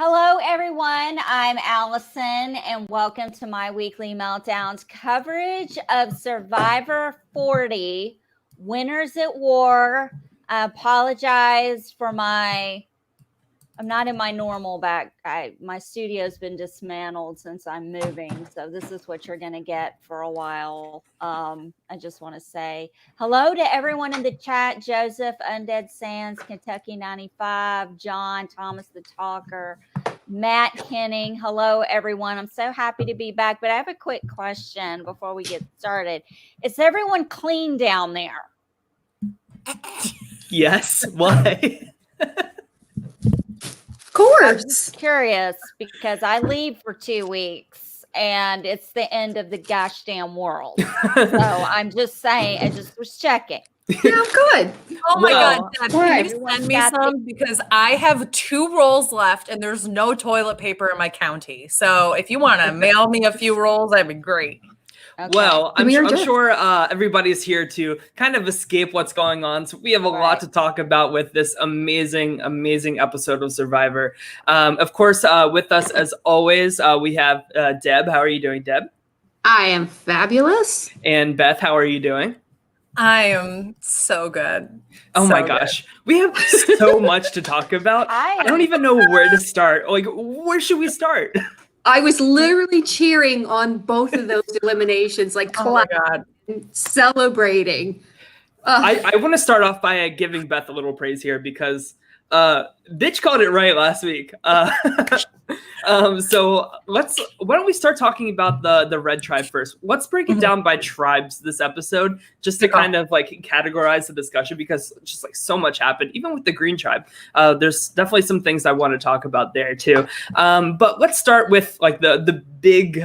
Hello, everyone. I'm Allison, and welcome to my weekly Meltdowns coverage of Survivor 40, Winners at War. I apologize for I'm not in my normal back. My studio's been dismantled since I'm moving, so this is what you're going to get for a while. I just want to say hello to everyone in the chat. Joseph, Undead Sands, Kentucky 95, John, Thomas the Talker, Matt Kenning. Hello, everyone. I'm so happy to be back, but I have a quick question before we get started. Is everyone clean down there? Yes. Why? Of course. I'm curious because I leave for 2 weeks and it's the end of the gosh damn world. So I'm just saying, I just was checking. Yeah, good. Oh my God, Dad, can you send me some? Because I have 2 rolls left and there's no toilet paper in my county. So if you want to mail me a few rolls, that'd be great. Okay. Well, I'm sure everybody's here to kind of escape what's going on. So we have a lot to talk about with this amazing, amazing episode of Survivor. Of course, with us, as always, we have Deb. How are you doing, Deb? I am fabulous. And Beth, how are you doing? I am so good. Oh my gosh. We have so much to talk about. I don't even know where to start. Like, where should we start? I was literally cheering on both of those eliminations, like celebrating. I want to start off by giving Beth a little praise here because Bitch called it right last week. So why don't we start talking about the Red Tribe first? Let's break it down by tribes this episode, just to kind of like categorize the discussion, because just like so much happened, even with the Green Tribe. There's definitely some things I want to talk about there too. But let's start with like the big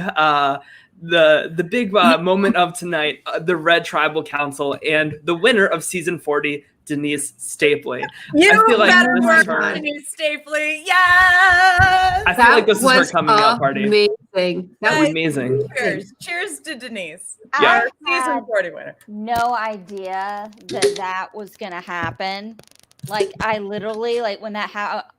moment of tonight, the Red Tribal Council and the winner of season 40, Denise Stapley. You better work, Denise Stapley. Yes! I feel like this is her coming out party. Amazing. That was amazing. Cheers to Denise. Yeah. Our season 40 winner. No idea that was going to happen. Like, I literally, like, when that happened,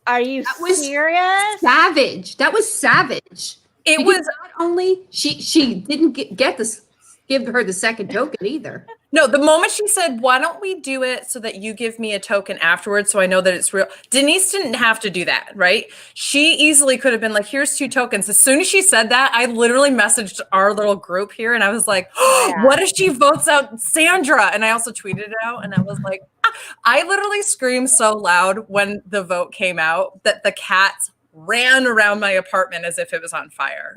are you serious? Savage. That was savage. It was not only she didn't give her the second token either. No, the moment she said, why don't we do it so that you give me a token afterwards so I know that it's real? Denise didn't have to do that, right? She easily could have been like, here's 2 tokens. As soon as she said that, I literally messaged our little group here and I was like, what if she votes out Sandra? And I also tweeted it out and I was like, I literally screamed so loud when the vote came out that the cats ran around my apartment as if it was on fire.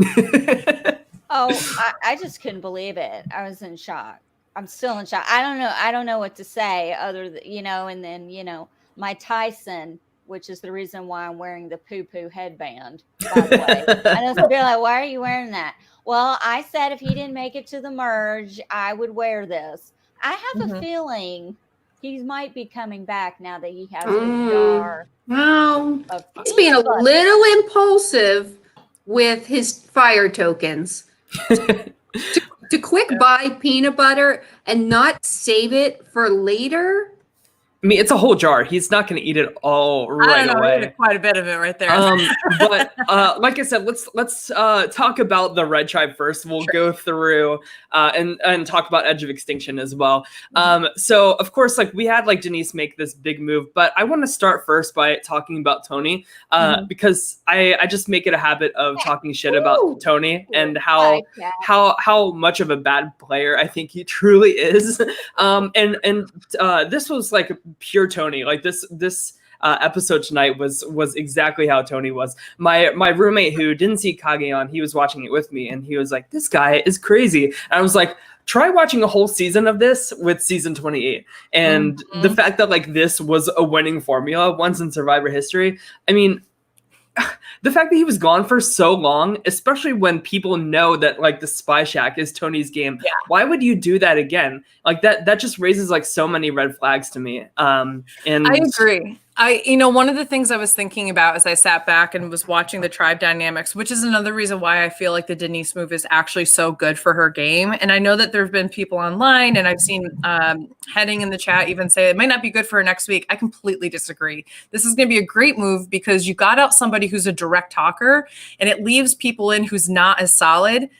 I just couldn't believe it. I was in shock. I'm still in shock. I don't know what to say other than, and then, my Tyson, which is the reason why I'm wearing the poo-poo headband, by the way. I know they're like, why are you wearing that? Well, I said if he didn't make it to the merge, I would wear this. I have a feeling he might be coming back now that he has a jar. No, he's being a little impulsive with his fire tokens. To quick buy peanut butter and not save it for later. I mean, it's a whole jar. He's not going to eat it all right away. Quite a bit of it right there. But like I said, let's talk about the Red Tribe first. We'll go through and talk about Edge of Extinction as well. So of course, like we had like Denise make this big move, but I want to start first by talking about Tony because I just make it a habit of talking shit about Tony and how much of a bad player I think he truly is. And this was like pure Tony. Like this episode tonight was exactly how Tony was. My roommate who didn't see Kage on, he was watching it with me and he was like, this guy is crazy. And I was like, try watching a whole season of this with season 28. And the fact that like this was a winning formula once in Survivor history, I mean, the fact that he was gone for so long, especially when people know that like the Spy Shack is Tony's game, why would you do that again? Like that just raises like so many red flags to me. And I agree. One of the things I was thinking about as I sat back and was watching the tribe dynamics, which is another reason why I feel like the Denise move is actually so good for her game. And I know that there have been people online, and I've seen Heading in the chat even say it might not be good for her next week. I completely disagree. This is going to be a great move because you got out somebody who's a direct talker, and it leaves people in who's not as solid.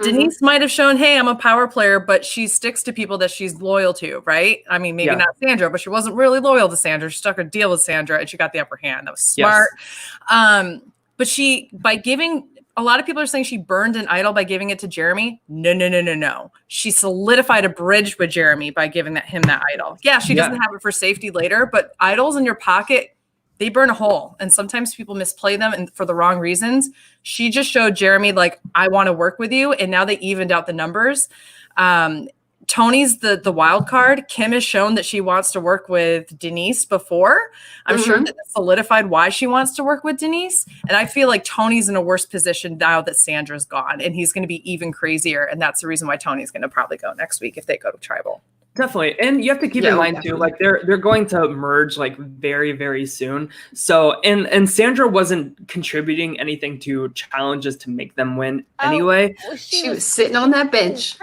Denise might have shown, hey, I'm a power player, but she sticks to people that she's loyal to, right? I mean, maybe not Sandra, but she wasn't really loyal to Sandra. She stuck a deal with Sandra and she got the upper hand. That was smart. Yes. But a lot of people are saying she burned an idol by giving it to Jeremy. No. She solidified a bridge with Jeremy by giving him that idol. Yeah, she doesn't have it for safety later, but idols in your pocket, they burn a hole, and sometimes people misplay them and for the wrong reasons. She just showed Jeremy, like, I want to work with you, and now they evened out the numbers. Tony's the wild card. Kim has shown that she wants to work with Denise before. I'm sure that solidified why she wants to work with Denise, and I feel like Tony's in a worse position now that Sandra's gone, and he's going to be even crazier, and that's the reason why Tony's going to probably go next week if they go to Tribal. Definitely. And you have to keep in mind too, like they're going to merge like very, very soon. So, and Sandra wasn't contributing anything to challenges to make them win anyway. Well, she was sitting on that bench.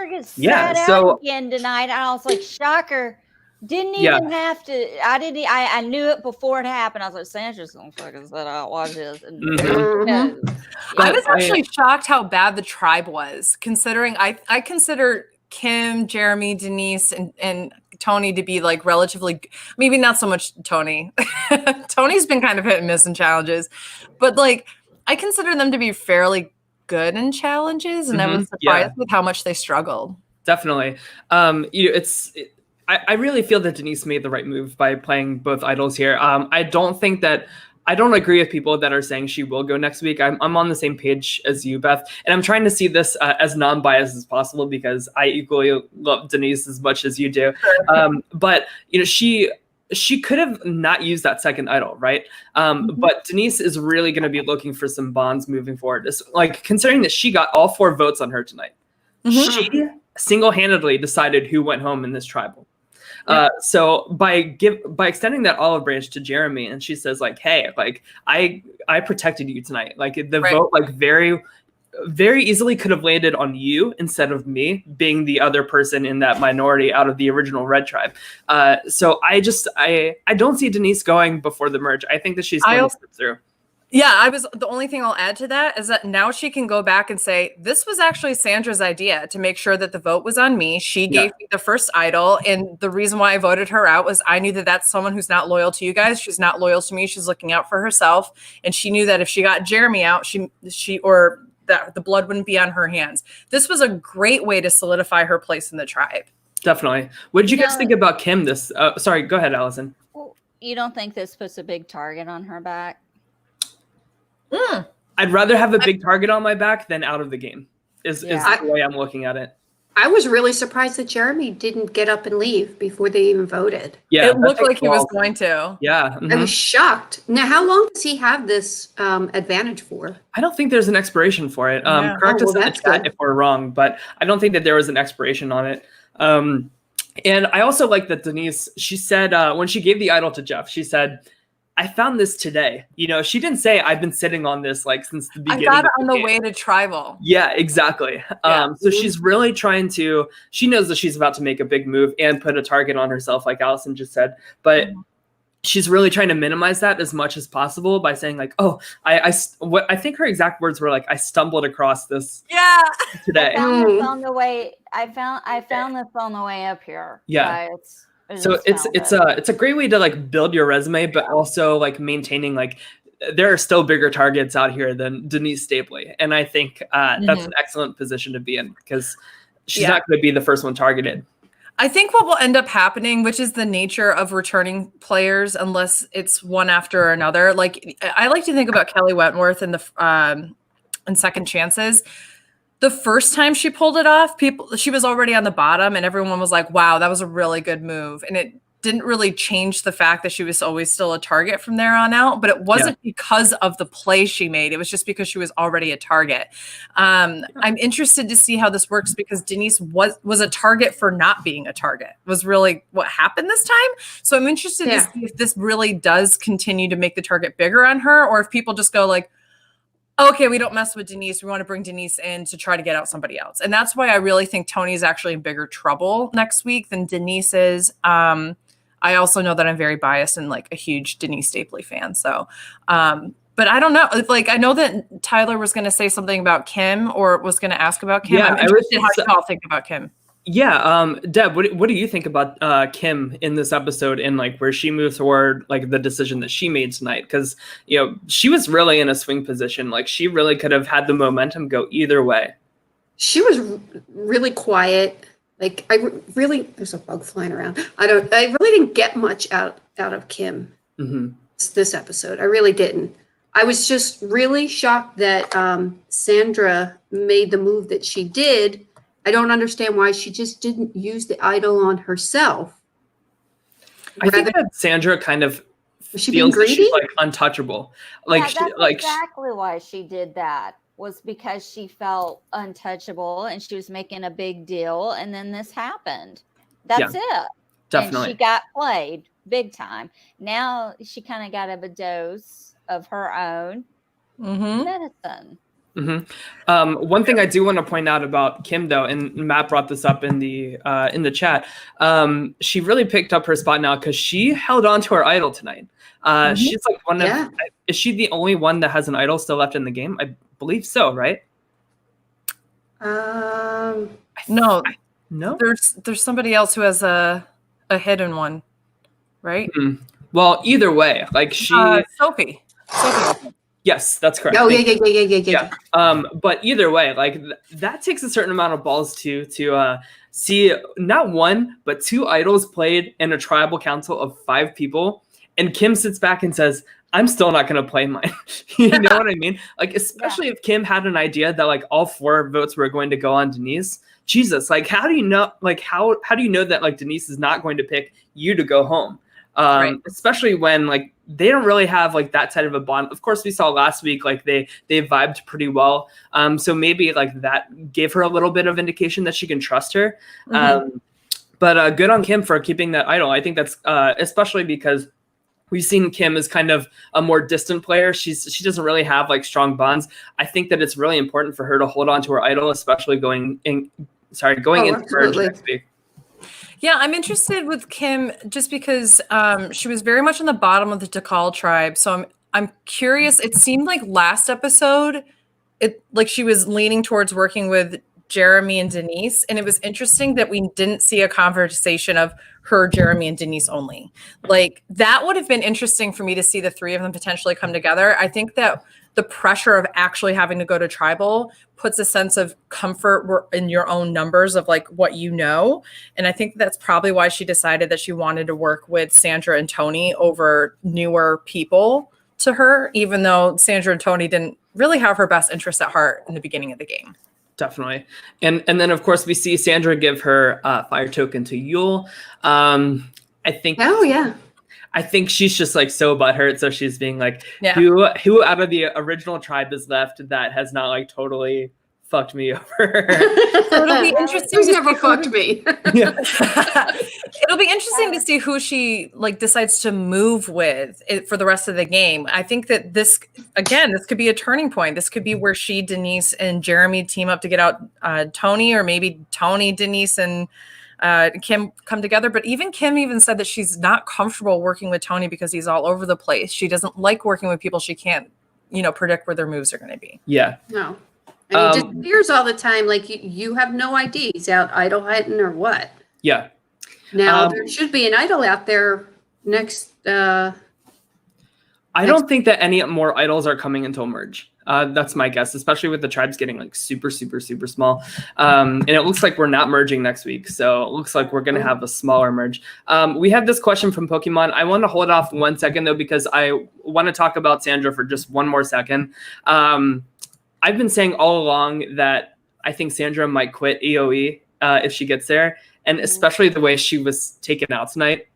So again tonight, and I was like, shocker. Didn't even have to. I knew it before it happened. I was like, Sandra's gonna fucking set out. Watch this. I was actually shocked how bad the tribe was, considering I consider Kim, Jeremy, Denise, and Tony to be like relatively, maybe not so much Tony. Tony's been kind of hit and miss in challenges, but like I consider them to be fairly good in challenges, and I was surprised with how much they struggled. Definitely. I really feel that Denise made the right move by playing both idols here. I don't agree with people that are saying she will go next week. I'm on the same page as you, Beth, and I'm trying to see this as non-biased as possible because I equally love Denise as much as you do. But she could have not used that second idol, right? But Denise is really going to be looking for some bonds moving forward. It's like considering that she got all 4 votes on her tonight, she single-handedly decided who went home in this tribal. So by extending that olive branch to Jeremy, and she says like, hey, like I protected you tonight. Like the vote, like very, very easily could have landed on you instead of me being the other person in that minority out of the original red tribe. So I don't see Denise going before the merge. I think that she's going to slip through. Yeah, the only thing I'll add to that is that now she can go back and say, this was actually Sandra's idea to make sure that the vote was on me. She gave me the first idol. And the reason why I voted her out was I knew that that's someone who's not loyal to you guys. She's not loyal to me. She's looking out for herself. And she knew that if she got Jeremy out, that the blood wouldn't be on her hands. This was a great way to solidify her place in the tribe. Definitely. What did you guys think about Kim? Sorry, go ahead, Allison. Well, you don't think this puts a big target on her back? I'd rather have a big target on my back than out of the game is the way I'm looking at it. I was really surprised that Jeremy didn't get up and leave before they even voted. Yeah, it looked like he was going to. Yeah. I was shocked. Now, how long does he have this advantage for? I don't think there's an expiration for it. Correct us in the chat if we're wrong, but I don't think that there was an expiration on it. And I also like that Denise, she said, when she gave the idol to Jeff, she said, I found this today. She didn't say I've been sitting on this like since the beginning. I got it on the way to tribal. Yeah, exactly. So she's really trying to, she knows that she's about to make a big move and put a target on herself, like Allison just said, but she's really trying to minimize that as much as possible by saying like, oh, I think her exact words were like, I stumbled across this today. I found this on the way. I found this on the way up here. Yeah. So it's a great way to like build your resume, but also like maintaining like there are still bigger targets out here than Denise Stapley, and I think that's an excellent position to be in because she's not going to be the first one targeted. I think what will end up happening, which is the nature of returning players, unless it's one after another. Like I like to think about Kelly Wentworth and Second Chances. The first time she pulled it off, she was already on the bottom and everyone was like, wow, that was a really good move. And didn't really change the fact that she was always still a target from there on out, but it wasn't because of the play she made. It was just because she was already a target. I'm interested to see how this works because Denise was a target for not being a target, was really what happened this time. So I'm interested to see if this really does continue to make the target bigger on her, or if people just go like, okay, we don't mess with Denise. We want to bring Denise in to try to get out somebody else. And that's why I really think Tony's actually in bigger trouble next week than Denise is. I also know that I'm very biased and like a huge Denise Stapley fan. So, but I don't know. Like, I know that Tyler was going to say something about Kim or was going to ask about Kim. Yeah, I'm interested how you all think about Kim. Yeah, Deb, what do you think about Kim in this episode and like where she moved toward like the decision that she made tonight? Because she was really in a swing position. Like she really could have had the momentum go either way. She was really quiet. Like there's a bug flying around. I really didn't get much out of Kim this episode. I really didn't. I was just really shocked that Sandra made the move that she did. I don't understand why she just didn't use the idol on herself. I think that Sandra kind of feels that she's like untouchable. Like that's exactly why she did that, was because she felt untouchable and she was making a big deal, and then this happened. That's it. Definitely. And she got played big time. Now she kind of got a dose of her own medicine. One thing I do want to point out about Kim, though, and Matt brought this up in the chat, she really picked up her spot now because she held on to her idol tonight. She's like one of. Is she the only one that has an idol still left in the game? I believe so, right? No. There's somebody else who has a hidden one, right? Well, either way, like Sophie. Yes, that's correct. Oh, yeah. But either way, like that takes a certain amount of balls to see not one, but two idols played in a tribal council of 5 people. And Kim sits back and says, I'm still not going to play mine. You know what I mean? Like, especially if Kim had an idea that like all 4 votes were going to go on Denise. Jesus, like, how do you know, like, how do you know that like Denise is not going to pick you to go home? Especially when like they don't really have like that type of a bond. Of course, we saw last week like they vibed pretty well. So maybe like that gave her a little bit of indication that she can trust her. But good on Kim for keeping that idol. I think that's especially because we've seen Kim as kind of a more distant player. She doesn't really have like strong bonds. I think that it's really important for her to hold on to her idol, especially going into Merge next week. Yeah, I'm interested with Kim just because she was very much on the bottom of the Takal tribe. So I'm curious. It seemed like last episode, she was leaning towards working with Jeremy and Denise. And it was interesting that we didn't see a conversation of her, Jeremy, and Denise only. Like that would have been interesting for me to see the 3 of them potentially come together. I think that the pressure of actually having to go to tribal puts a sense of comfort in your own numbers of like what you know. And I think that's probably why she decided that she wanted to work with Sandra and Tony over newer people to her, even though Sandra and Tony didn't really have her best interest at heart in the beginning of the game. Definitely. And then of course we see Sandra give her fire token to Yule. I think. Oh yeah. I think she's just like so butthurt. So she's being like, who out of the original tribe is left that has not like totally fucked me over? So it'll be interesting. Who's never fucked me? Yeah. It'll be interesting to see who she like decides to move with for the rest of the game. I think that this could be a turning point. This could be where she, Denise, and Jeremy team up to get out Tony, or maybe Tony, Denise, and Kim come together. But even Kim said that she's not comfortable working with Tony because he's all over the place. She doesn't like working with people she can't, predict where their moves are going to be. Yeah. No. And he disappears all the time. Like you have no idea he's out idol hunting or what. Yeah. Now there should be an idol out there next. I don't think that any more idols are coming until Merge. That's my guess, especially with the tribes getting like super, super, super small. And it looks like we're not merging next week. So it looks like we're going to have a smaller merge. We have this question from Pokemon. I want to hold off 1 second though, because I want to talk about Sandra for just one more second. I've been saying all along that I think Sandra might quit EOE if she gets there. And especially the way she was taken out tonight.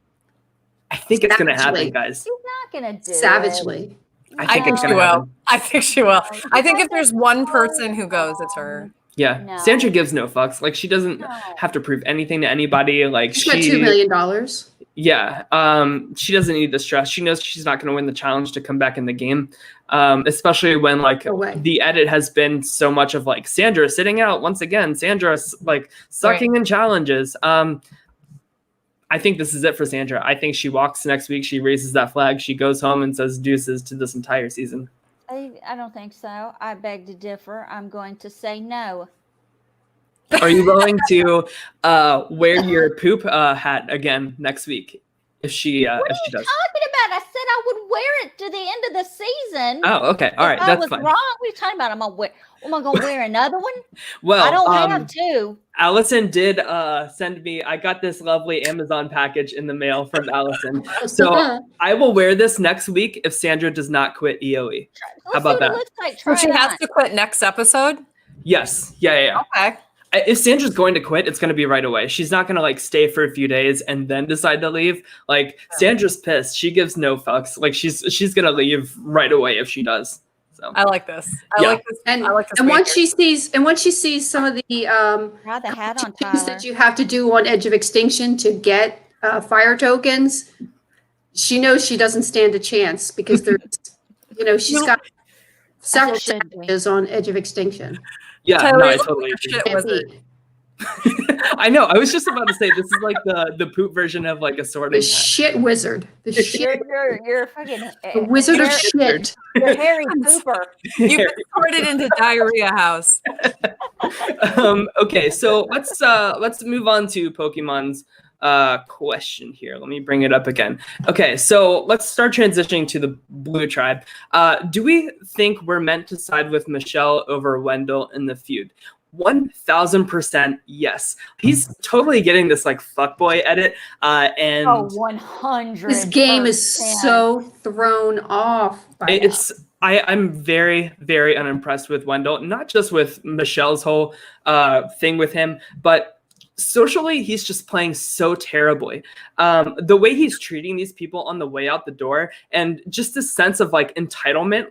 I think it's gonna happen, Savagely. guys. She's not gonna do Savagely. I think it's she gonna will. happen. I think she will. I think if there's one person who goes, it's her. Yeah, No. Sandra gives no fucks. Like she doesn't No. have to prove anything to anybody. Like She's got $2 million. yeah, she doesn't need the stress. She knows she's not going to win the challenge to come back in the game, especially when like No way. the edit has been so much of like Sandra sitting out once again. Sandra like sucking in challenges. I think this is it for Sandra. I think she walks next week. She raises that flag. She goes home and says deuces to this entire season. I don't think so. I beg to differ. I'm going to say no. Are you willing to wear your poop hat again next week if she What does? are you talking about? I said I would wear it to the end of the season. Oh, okay. All right, If I that's was fine. wrong. What are you talking about? Am I gonna wear another one? Well, I don't have to. Allison did send me. I got this lovely Amazon package in the mail from Allison. So I will wear this next week if Sandra does not quit EOE. Let's How about see what that? it looks like. So Try she it has on. to quit next episode. Yes. Yeah. Okay. If Sandra's going to quit, it's going to be right away. She's not going to like stay for a few days and then decide to leave. Like Sandra's pissed. She gives no fucks. Like she's going to leave right away if she does. So I like this. Yeah. I like this. And, I like this. and once behavior. she sees some of the Try the hat on, things Tyler. that you have to do on Edge of Extinction to get fire tokens, she knows she doesn't stand a chance because there's, she's got several should be. challenges on Edge of Extinction. yeah, Tyler, no, I you look totally like a agree. shit wizard. I know. I was just about to say this is like the poop version of like a sorting The hat. shit wizard. The shit. You're fucking The wizard of Harry- shit. You're Harry Cooper. You've been sorted into diarrhea house. Okay, so let's move on to Pokemon's question here. Let me bring it up again. Okay, so let's start transitioning to the Blue Tribe. Do we think we're meant to side with Michelle over Wendell in the feud? 1000% yes. He's totally getting this like fuckboy edit, and 100. This game is so thrown off. By I'm very, very unimpressed with Wendell, not just with Michelle's whole thing with him, but socially, he's just playing so terribly. The way he's treating these people on the way out the door, and just this sense of like entitlement,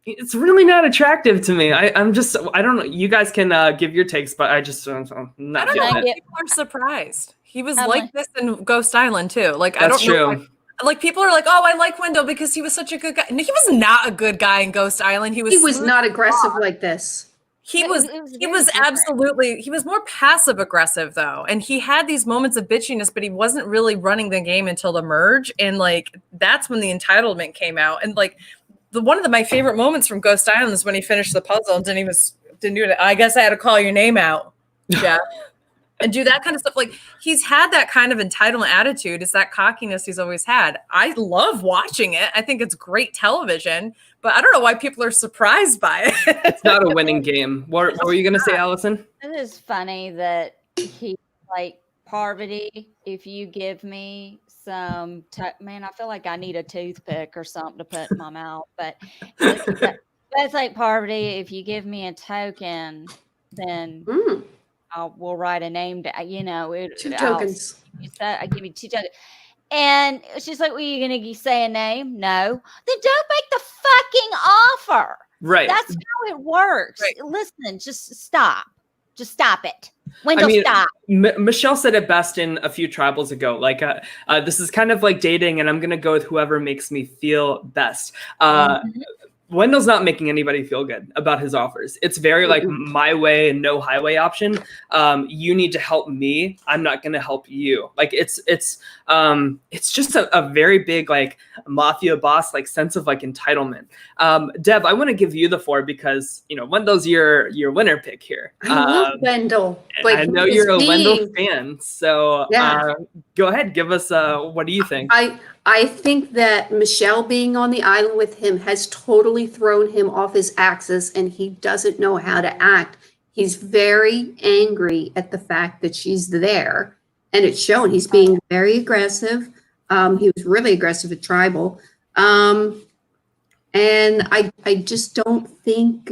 it's really not attractive to me. I don't know. You guys can give your takes, but I'm not I don't feeling know. it. People are surprised. He was Emily. like this in Ghost Island too. Like I That's don't know. true. Like people are like, oh, I like Wendell because he was such a good guy. No, he was not a good guy in Ghost Island. He was smooth not as aggressive fuck. like this. He It was was he very was different. absolutely he was more passive aggressive though. And he had these moments of bitchiness, but he wasn't really running the game until the merge. And like that's when the entitlement came out. And like one of my favorite moments from Ghost Island is when he finished the puzzle and didn't do it. I guess I had to call your name out. Yeah. And do that kind of stuff. Like he's had that kind of entitlement attitude. It's that cockiness he's always had. I love watching it. I think it's great television, but I don't know why people are surprised by it. It's not a winning game. What were you gonna say, Allison? It is funny that he like Parvati. If you give me some, man, I feel like I need a toothpick or something to put in my mouth. But that's like Parvati. If you give me a token, then we'll write a name. Two tokens. I give you 2 tokens. And she's like, well, you going to say a name? No. Then don't make the fucking offer. Right. That's how it works. Right. Listen, just stop. Just stop it. Wendell, stop. Michelle said it best in a few tribals ago. Like, this is kind of like dating, and I'm going to go with whoever makes me feel best. Wendell's not making anybody feel good about his offers. It's very like my way and no highway option. You need to help me. I'm not going to help you. Like it's just a very big like mafia boss like sense of like entitlement. Deb, I want to give you the floor because Wendell's your winner pick here. I love Wendell. But I know you're a Wendell fan, so go ahead, give us what do you think? I think that Michelle being on the island with him has totally thrown him off his axis and he doesn't know how to act. He's very angry at the fact that she's there. And it's shown. He's being very aggressive. He was really aggressive at Tribal. And I just don't think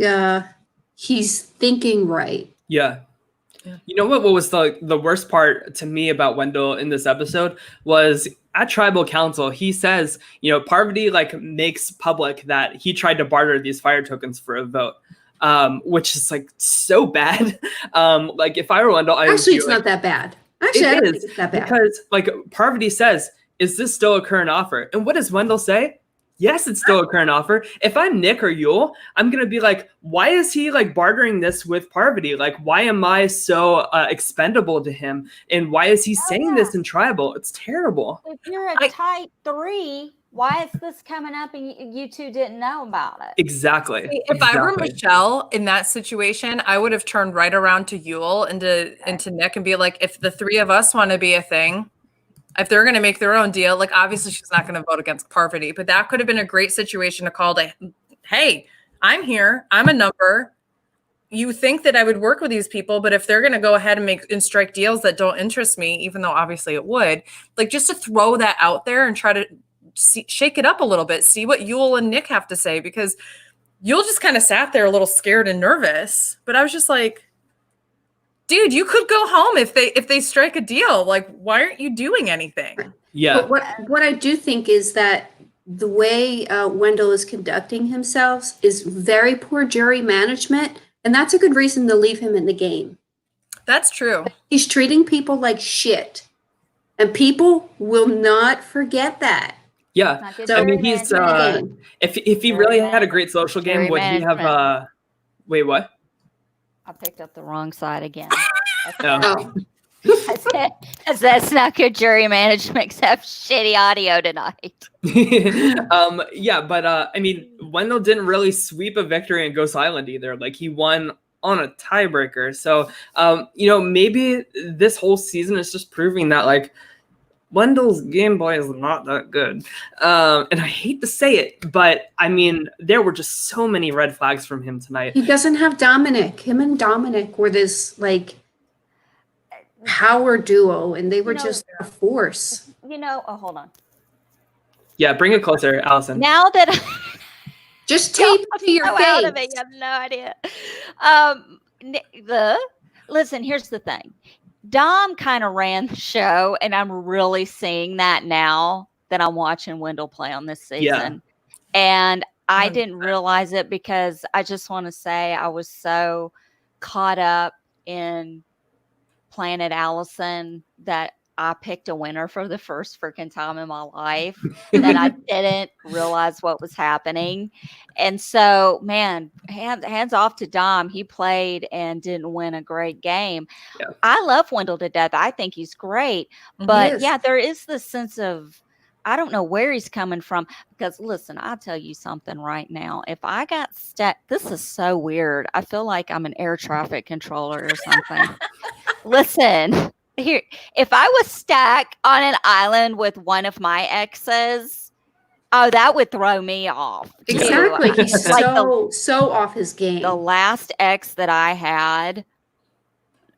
he's thinking right. Yeah. You know what was the worst part to me about Wendell in this episode was at tribal council, he says, Parvati like makes public that he tried to barter these fire tokens for a vote, which is like so bad. Like if I were Wendell, Actually, it's not that bad. Actually, I don't think it's that bad. Because like Parvati says, is this still a current offer? And what does Wendell say? Yes, it's still a current offer. If I'm Nick or Yule, I'm going to be like, why is he like bartering this with Parvati? Like, why am I so expendable to him? And why is he saying this in tribal? It's terrible. If you're a type 3, why is this coming up and you two didn't know about it? Exactly. If I were Michelle in that situation, I would have turned right around to Yule and to Nick and be like, if the three of us want to be a thing, if they're going to make their own deal, like obviously she's not going to vote against Parvati, but that could have been a great situation to call to, hey, I'm here. I'm a number. You think that I would work with these people, but if they're going to go ahead and strike deals that don't interest me, even though obviously it would, like just to throw that out there and try to shake it up a little bit, see what Yule and Nick have to say, because Yule just kind of sat there a little scared and nervous, but I was just like, dude, you could go home if they strike a deal. Like, why aren't you doing anything? Yeah. But what I do think is that the way Wendell is conducting himself is very poor jury management, and that's a good reason to leave him in the game. That's true. He's treating people like shit, and people will not forget that. Yeah. I mean, he's if he really had a great social game, would he have wait, what? I picked up the wrong side again. Oh. I said, that's not good jury management except shitty audio tonight. Yeah, but I mean, Wendell didn't really sweep a victory in Ghost Island either. Like he won on a tiebreaker. So, maybe this whole season is just proving that like Wendell's gameplay is not that good. And I hate to say it, but I mean, there were just so many red flags from him tonight. He doesn't have Dominic. Him and Dominic were this like power duo, and they were just a force. Hold on. Yeah, bring it closer, Allison. Now that just tape to your face. Out of it, you have no idea. Listen, here's the thing. Dom kind of ran the show, and I'm really seeing that now that I'm watching Wendell play on this season. Yeah. And I didn't realize it because I just want to say I was so caught up in Planet Allison that I picked a winner for the first freaking time in my life that I didn't realize what was happening. And so, man, hands off to Dom. He played and didn't win a great game. Yeah. I love Wendell to death. I think he's great. But yeah, there is this sense of, I don't know where he's coming from, because listen, I'll tell you something right now. If I got stuck, this is so weird. I feel like I'm an air traffic controller or something. Listen, here, if I was stuck on an island with one of my exes, oh, that would throw me off. Exactly. He's like so off his game. The last ex that I had,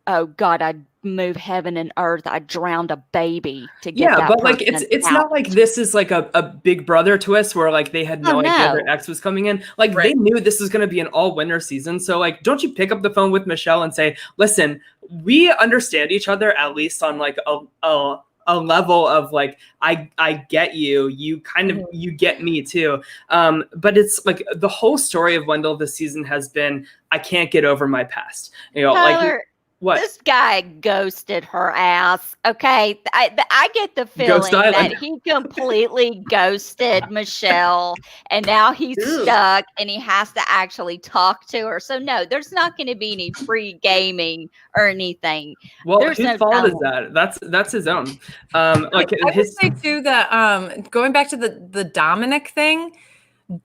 oh God, I'd move heaven and earth. I drowned a baby to get that. But like it's not like this is like a Big Brother twist where like they had no idea their ex was coming in. Like they knew this was going to be an all winner season. So like, don't you pick up the phone with Michelle and say, listen, we understand each other at least on like a level of like, I get you, you kind of, you get me too. But it's like the whole story of Wendell this season has been, I can't get over my past. Tyler, like what? This guy ghosted her ass. Okay. I get the feeling that he completely ghosted Michelle, and now he's stuck and he has to actually talk to her. So no, there's not going to be any free gaming or anything. Well, whose fault is that? That's his own. Like I would say too that going back to the Dominic thing,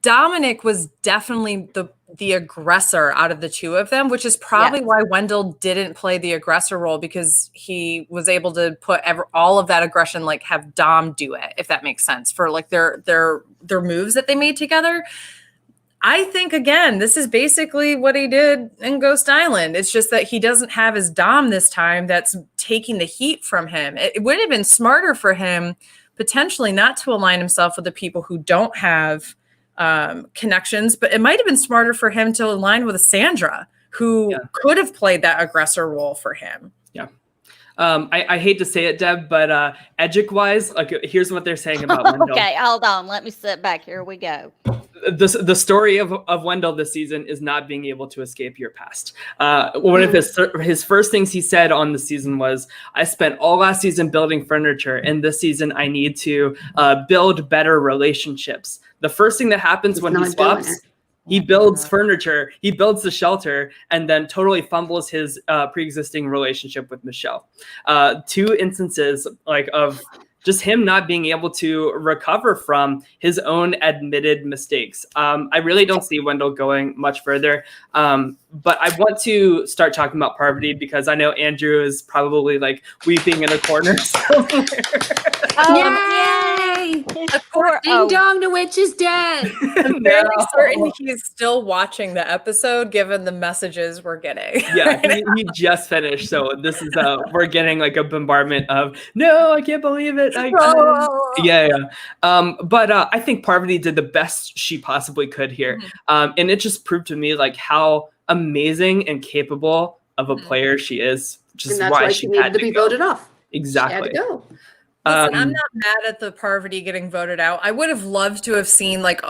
Dominic was definitely the aggressor out of the two of them, which is probably why Wendell didn't play the aggressor role, because he was able to put all of that aggression, like have Dom do it, if that makes sense, for like their moves that they made together. I think, again, this is basically what he did in Ghost Island. It's just that he doesn't have his Dom this time that's taking the heat from him. It would have been smarter for him potentially not to align himself with the people who don't have connections, but it might have been smarter for him to align with Sandra, who could have played that aggressor role for him. Yeah. I hate to say it, Deb, but Edgic-wise, like, here's what they're saying about Wendell. Okay, hold on. Let me sit back. Here we go. The story of Wendell this season is not being able to escape your past. One of his first things he said on the season was, I spent all last season building furniture, and this season I need to build better relationships. The first thing that happens when he swaps, he builds furniture, he builds the shelter, and then totally fumbles his pre-existing relationship with Michelle. 2 instances like of just him not being able to recover from his own admitted mistakes. I really don't see Wendell going much further. But I want to start talking about Parvati because I know Andrew is probably like weeping in a corner somewhere. Yay! Ding dong, the witch is dead. I'm fairly certain he's still watching the episode, given the messages we're getting. Yeah, he just finished, so this is we're getting like a bombardment of no, I can't believe it. But I think Parvati did the best she possibly could here, and it just proved to me like how amazing and capable of a player she is. Which is and that's why she needed to be voted off. Exactly. She had to go. Listen, I'm not mad at the Parvati getting voted out. I would have loved to have seen like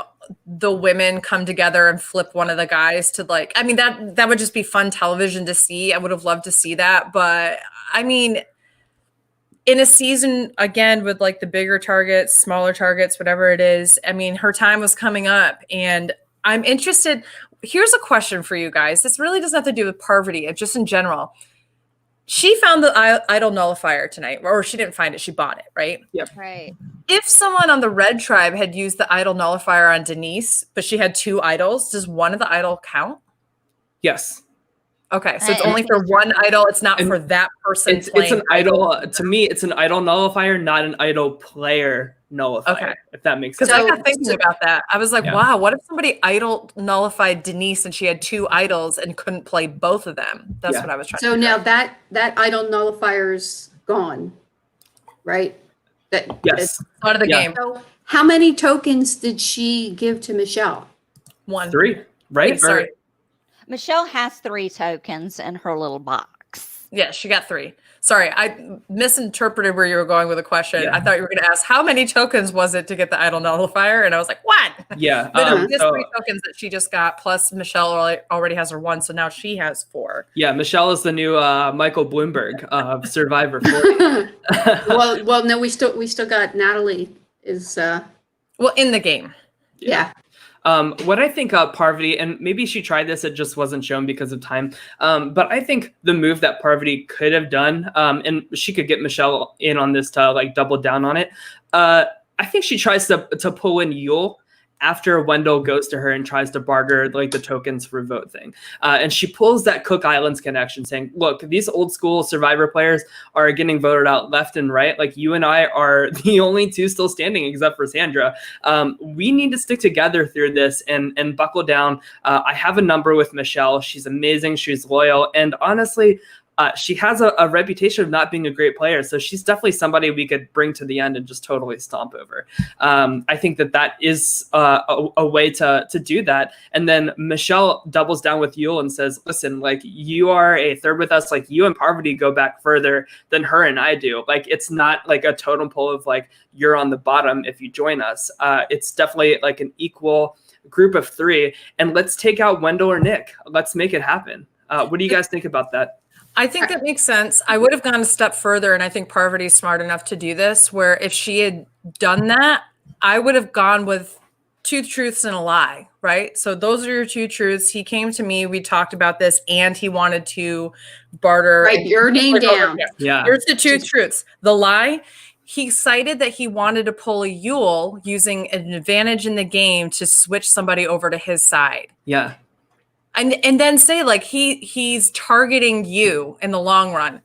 the women come together and flip one of the guys to like, I mean, that would just be fun television to see. I would have loved to see that. But I mean, in a season, again, with like the bigger targets, smaller targets, whatever it is, I mean, her time was coming up and I'm interested. Here's a question for you guys. This really doesn't have to do with Parvati, just in general. She found the idol nullifier tonight, or she didn't find it. She bought it, right? Yep. Right. If someone on the red tribe had used the idol nullifier on Denise, but she had 2 idols, does one of the idol count? Yes. Okay, so it's only for one idol. It's not for that person. It's an idol. To me, it's an idol nullifier, not an idol player nullifier. Okay, if that makes sense. Because I got thinking about that. I was like, wow, what if somebody idol nullified Denise and she had 2 idols and couldn't play both of them? That's what I was trying to So now that idol nullifier's gone, right? Yes. Out of the game. So how many tokens did she give to Michelle? 1. 3, right? Sorry. Michelle has 3 tokens in her little box. Yeah, she got 3. Sorry, I misinterpreted where you were going with the question. Yeah. I thought you were going to ask how many tokens was it to get the idol nullifier, and I was like, what? Yeah, but just 3 tokens that she just got. Plus, Michelle already has her 1, so now she has 4. Yeah, Michelle is the new Michael Bloomberg of Survivor 40. well, no, we still got Natalie is in the game. Yeah. What I think Parvati, and maybe she tried this, it just wasn't shown because of time. But I think the move that Parvati could have done, and she could get Michelle in on this to like double down on it. I think she tries to pull in Yule after Wendell goes to her and tries to barter like the tokens for vote thing. And she pulls that Cook Islands connection saying, look, these old school Survivor players are getting voted out left and right. Like you and I are the only 2 still standing except for Sandra. We need to stick together through this and buckle down. I have a number with Michelle. She's amazing. She's loyal. And honestly, she has a reputation of not being a great player. So she's definitely somebody we could bring to the end and just totally stomp over. I think that is a way to do that. And then Michelle doubles down with Yule and says, listen, like you are a third with us. Like you and Parvati go back further than her and I do. Like it's not like a totem pole of like, you're on the bottom if you join us. It's definitely like an equal group of 3. And let's take out Wendell or Nick. Let's make it happen. What do you guys think about that? I think that makes sense. I would have gone a step further, and I think Parvati's smart enough to do this, where if she had done that, I would have gone with 2 truths and a lie, right? So those are your 2 truths. He came to me, we talked about this, and he wanted to barter. Write your name down. Yeah. Here's the 2 truths. The lie, he cited that he wanted to pull a Yule using an advantage in the game to switch somebody over to his side. Yeah. And then say like he's targeting you in the long run.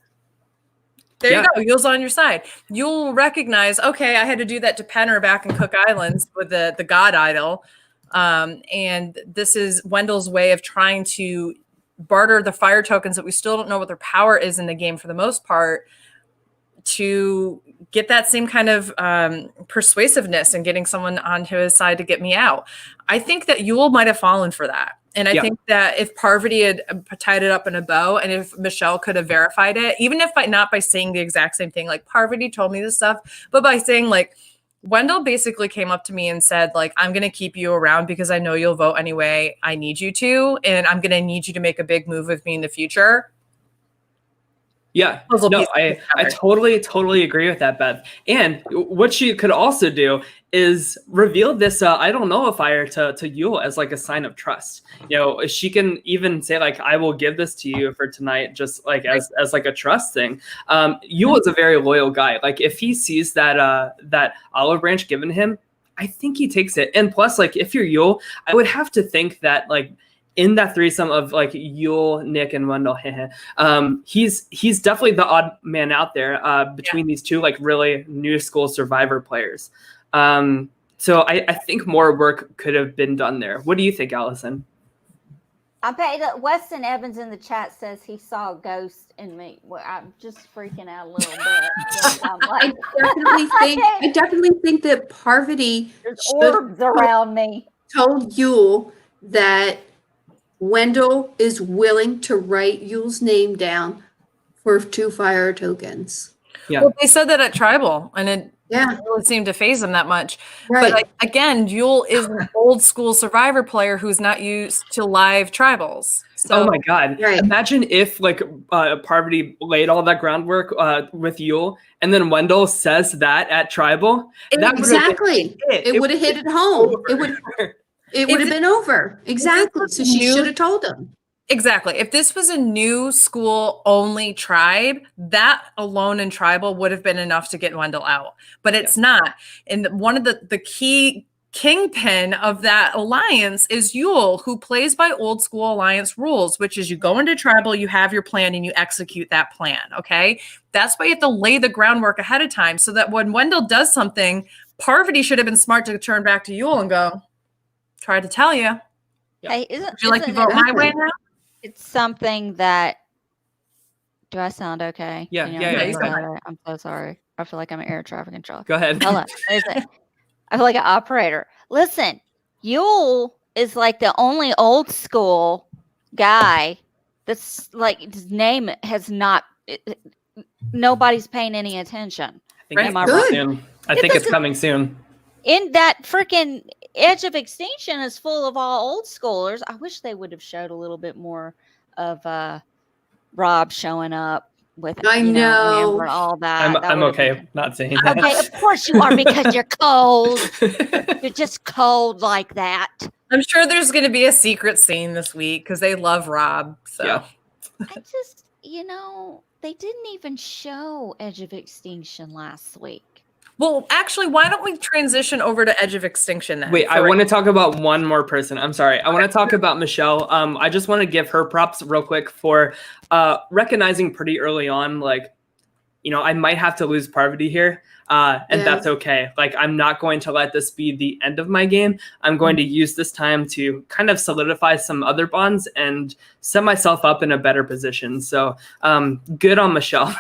There you go. Yule's on your side. You'll recognize, okay, I had to do that to Penner back in Cook Islands with the God idol. And this is Wendell's way of trying to barter the fire tokens that we still don't know what their power is in the game for the most part, to get that same kind of persuasiveness and getting someone onto his side to get me out. I think that Yule might have fallen for that. And I think that if Parvati had tied it up in a bow, and if Michelle could have verified it, even if not by saying the exact same thing, like Parvati told me this stuff, but by saying like, Wendell basically came up to me and said, like, I'm going to keep you around because I know you'll vote anyway. I need you to, and I'm going to need you to make a big move with me in the future. Yeah, no, I totally agree with that, Beth. And what she could also do is reveal this I don't know fire to Yule as like a sign of trust. You know, she can even say like, I will give this to you for tonight, just like as like a trust thing. Yule is a very loyal guy. Like if he sees that that olive branch given him, I think he takes it. And plus, like if you're Yule, I would have to think that like in that threesome of like Yule, Nick, and Wendell, he's definitely the odd man out there between these two like really new school Survivor players. So I think more work could have been done there. What do you think, Allison? I bet that Weston Evans in the chat says he saw a ghost in me. Well, I'm just freaking out a little bit. I'm like, I definitely think that Parvati there's orbs around me. Told Yule that Wendell is willing to write Yule's name down for 2 fire tokens. Yeah. Well, they said that at Tribal, and it didn't really seem to phase them that much. Right. But like, again, Yule is an old school Survivor player who's not used to live Tribals. So, oh my God. Right. Imagine if like Parvati laid all that groundwork with Yule and then Wendell says that at Tribal. Exactly. It would have hit it home. It would have been over. Exactly. So she should have told him. Exactly. If this was a new school only tribe, that alone in Tribal would have been enough to get Wendell out. But it's not. And one of the key kingpin of that alliance is Yule, who plays by old school alliance rules, which is you go into Tribal, you have your plan, and you execute that plan. Okay. That's why you have to lay the groundwork ahead of time so that when Wendell does something, Parvati should have been smart to turn back to Yule and go, tried to tell you. Hey, Would you like to vote my way now? It's something that. Do I sound okay? Yeah, I'm so sorry. I feel like I'm an air traffic control. Go ahead. Hold on. I feel like an operator. Listen, Yule is like the only old school guy that's like his name has not. Nobody's paying any attention. I think it's coming soon. In that freaking Edge of Extinction is full of all old schoolers. I wish they would have showed a little bit more of Rob showing up with know all that. I'm okay not saying that. Okay, of course you are because you're cold. You're just cold like that. I'm sure there's going to be a secret scene this week because they love Rob. So yeah. I just, they didn't even show Edge of Extinction last week. Well, actually, why don't we transition over to Edge of Extinction then? Wait, I want to talk about one more person. I'm sorry. I want to talk about Michelle. I just want to give her props real quick for recognizing pretty early on, like, I might have to lose Parvati here. And that's okay. Like, I'm not going to let this be the end of my game. I'm going to use this time to kind of solidify some other bonds and set myself up in a better position. So good on Michelle.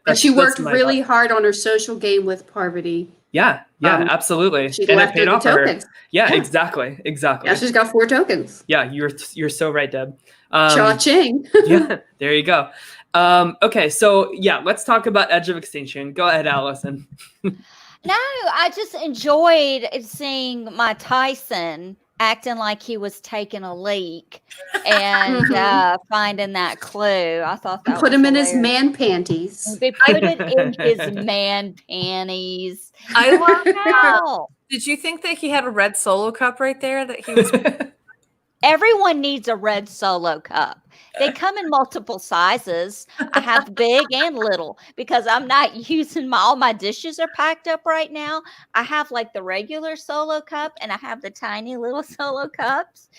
And she worked really hard on her social game with Parvati. Yeah, absolutely. She and left it paid off for her. tokens. Yeah, exactly. Yeah, she's got 4 tokens. Yeah, you're so right, Deb. Cha-ching. Yeah, there you go. Okay, so yeah, let's talk about Edge of Extinction. Go ahead, Allison. No, I just enjoyed seeing my Tyson acting like he was taking a leak and finding that clue. I thought that put him in hilarious. his man panties. They put it in his man panties. I love Wow. Did you think that he had a red solo cup right there that he was? Everyone needs a red solo cup. They come in multiple sizes. I have big and little because I'm not using all my dishes are packed up right now. I have like the regular solo cup and I have the tiny little solo cups.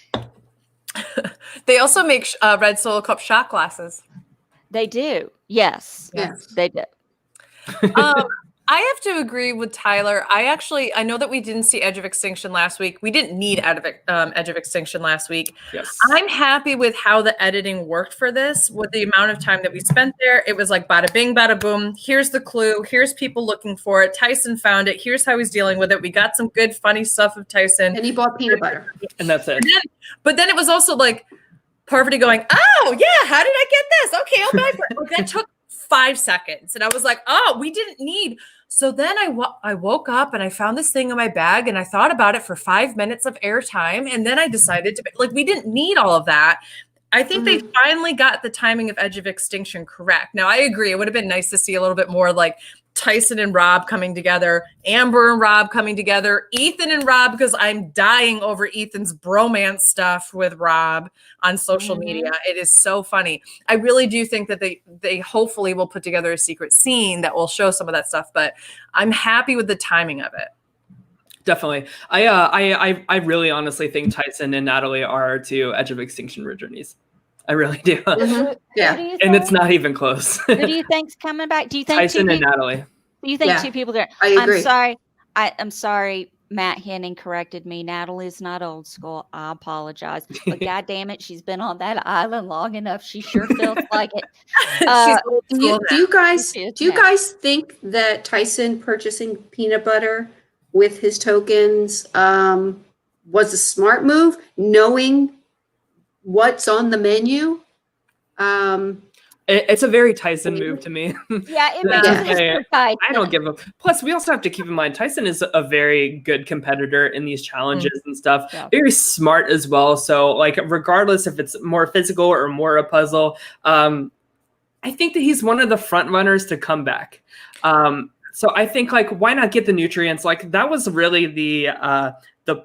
They also make red solo cup shot glasses. They do. Yes. Yes. They do. I have to agree with Tyler. I know that we didn't see Edge of Extinction last week. We didn't need Edge of Extinction last week. Yes. I'm happy with how the editing worked for this, with the amount of time that we spent there. It was like bada bing, bada boom. Here's the clue. Here's people looking for it. Tyson found it. Here's how he's dealing with it. We got some good, funny stuff of Tyson. And he bought peanut butter. And that's it. But then it was also like Parvati going, oh, yeah, how did I get this? Okay, I'll buy it. Like, that took 5 seconds. And I was like, oh, we didn't need. So then I woke up and I found this thing in my bag and I thought about it for 5 minutes of airtime. And then I decided to, like, we didn't need all of that. I think they finally got the timing of Edge of Extinction correct. Now, I agree. It would have been nice to see a little bit more like Tyson and Rob coming together, Amber and Rob coming together, Ethan and Rob, because I'm dying over Ethan's bromance stuff with Rob on social media. It is so funny. I really do think that they hopefully will put together a secret scene that will show some of that stuff, but I'm happy with the timing of it. Definitely. I really honestly think Tyson and Natalie are our two Edge of Extinction originals. I really do. Yeah. And it's not even close. Who do you think's coming back? Do you think Tyson and Natalie? Do you think Yeah. two people are? I agree. I'm sorry. I'm sorry. Matt Henning corrected me. Natalie's not old school. I apologize. But God damn it, she's been on that island long enough. She sure feels like it. She's old Do school you guys She is do you now. guys think that Tyson purchasing peanut butter with his tokens was a smart move, knowing what's on the menu? It's a very Tyson move to me. Yeah, it Yeah. makes sense for Tyson. I don't give a. Plus, we also have to keep in mind Tyson is a very good competitor in these challenges and stuff. Yeah. Very smart as well. So, like, regardless if it's more physical or more a puzzle, I think that he's one of the front runners to come back. So I think, like, why not get the nutrients? Like, that was really the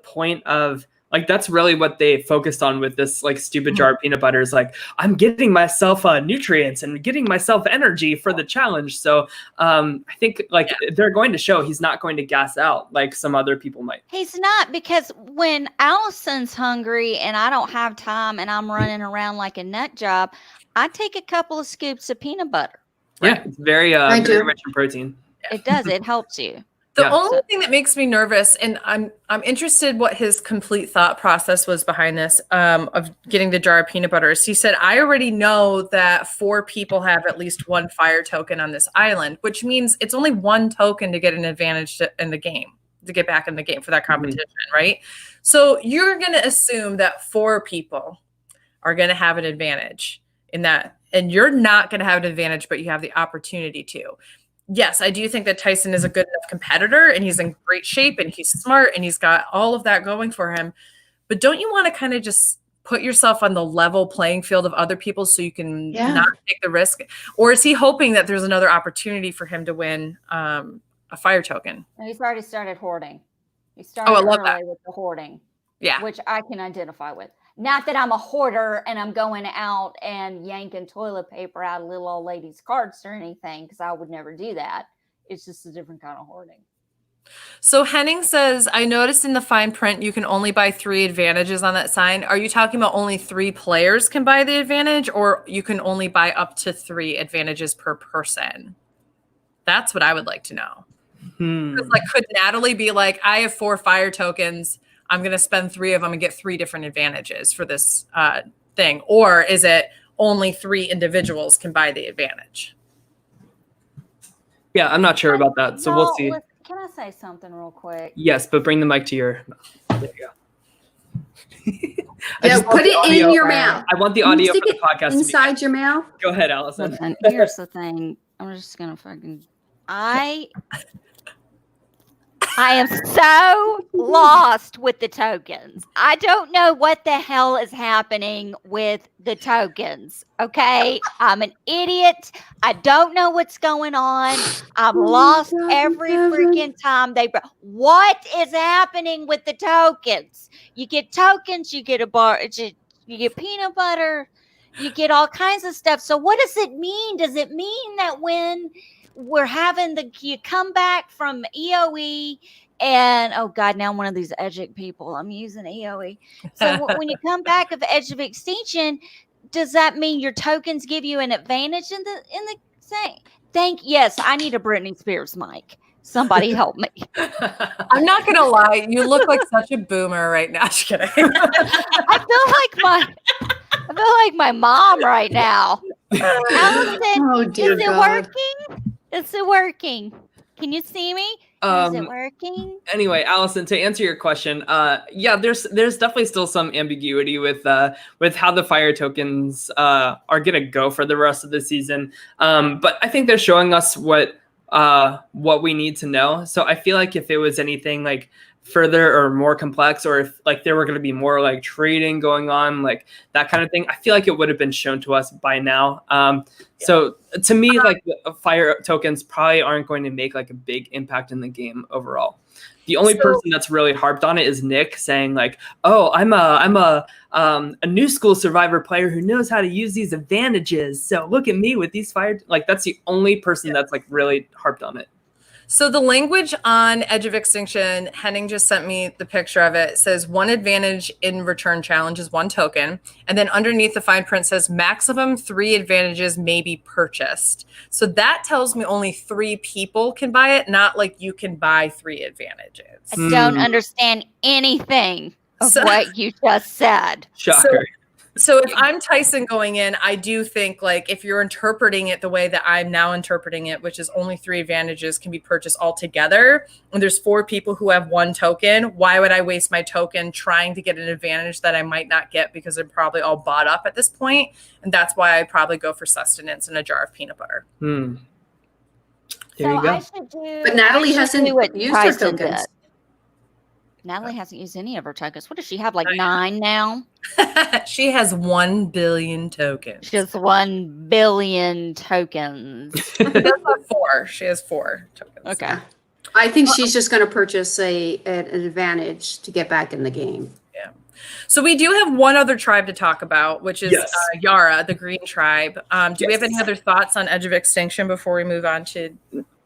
point of. Like, that's really what they focused on with this, like, stupid jar of peanut butter is like, I'm getting myself nutrients and getting myself energy for the challenge. So I think, like, they're going to show he's not going to gas out like some other people might. He's not, because when Allison's hungry and I don't have time and I'm running around like a nut job, I take a couple of scoops of peanut butter. Yeah, it's very, very rich in protein. It does. It helps you. The only thing that makes me nervous, and I'm interested what his complete thought process was behind this, of getting the jar of peanut butter. Is he said, I already know that 4 people have at least 1 fire token on this island, which means it's only 1 token to get an advantage in the game, to get back in the game for that competition, right? So you're going to assume that 4 people are going to have an advantage in that, and you're not going to have an advantage, but you have the opportunity to. Yes, I do think that Tyson is a good enough competitor and he's in great shape and he's smart and he's got all of that going for him. But don't you want to kind of just put yourself on the level playing field of other people so you can not take the risk? Or is he hoping that there's another opportunity for him to win a fire token? And he's already started hoarding. He started I love early that. with the hoarding, Yeah. which I can identify with. Not that I'm a hoarder and I'm going out and yanking toilet paper out of little old ladies' carts or anything, because I would never do that. It's just a different kind of hoarding. So Henning says, I noticed in the fine print you can only buy 3 advantages on that sign. Are you talking about only 3 players can buy the advantage, or you can only buy up to 3 advantages per person? That's what I would like to know. Like, could Natalie be like, I have 4 fire tokens, I'm going to spend 3 of them and get 3 different advantages for this thing? Or is it only 3 individuals can buy the advantage? Yeah, I'm not sure about that. So we'll see. Can I say something real quick? Yes, but bring the mic to your mouth. There you go. Yeah, put it in your mouth. I want the audio for Stick the it podcast to be inside your mouth. Go ahead, Allison. Listen, here's the thing. I'm just gonna fucking. I am so lost with the tokens. I don't know what the hell is happening with the tokens. Okay, I'm an idiot. I don't know what's going on. I'm lost every freaking time they. What is happening with the tokens? You get tokens. You get a bar. You get peanut butter. You get all kinds of stuff. So what does it mean? Does it mean that when we're having you come back from EOE and oh God, now I'm one of these edgic people. I'm using EOE. So when you come back of Edge of Extinction, does that mean your tokens give you an advantage in the thing? Yes, I need a Britney Spears mic. Somebody help me. I'm not gonna lie, you look like such a boomer right now. Just kidding. I feel like my mom right now. Allison, Oh, dear is it God. working? Is it working? Can you see me? Is it working? Anyway, Allison, to answer your question, yeah, there's definitely still some ambiguity with how the fire tokens are gonna go for the rest of the season. But I think they're showing us what we need to know. So I feel like if it was anything like further or more complex, or if like there were going to be more like trading going on, like that kind of thing, I feel like it would have been shown to us by now. So to me, like fire tokens probably aren't going to make like a big impact in the game overall. The only person that's really harped on it is Nick, saying like, "Oh, I'm a new school survivor player who knows how to use these advantages. So look at me with these fire." Like that's the only person that's like really harped on it. So the language on Edge of Extinction, Henning just sent me the picture of it. It says 1 advantage in return challenge is 1 token. And then underneath the fine print says maximum 3 advantages may be purchased. So that tells me only 3 people can buy it, not like you can buy 3 advantages. I don't understand anything of what you just said. Shocker. So if I'm Tyson going in, I do think like if you're interpreting it the way that I'm now interpreting it, which is only 3 advantages can be purchased altogether, and there's 4 people who have 1 token, why would I waste my token trying to get an advantage that I might not get because they're probably all bought up at this point? And that's why I probably go for sustenance and a jar of peanut butter. There So you go. I should do. But Natalie I should hasn't do what used her Tyson tokens. did. Natalie hasn't used any of her tokens. What does she have? Like 9 now? She has 1 billion tokens. She has 1 billion tokens. She does have 4. She has 4 tokens. Okay. I think she's just going to purchase an advantage to get back in the game. Yeah. So we do have one other tribe to talk about, which is Yara, the Green Tribe. Do we have any other thoughts on Edge of Extinction before we move on to?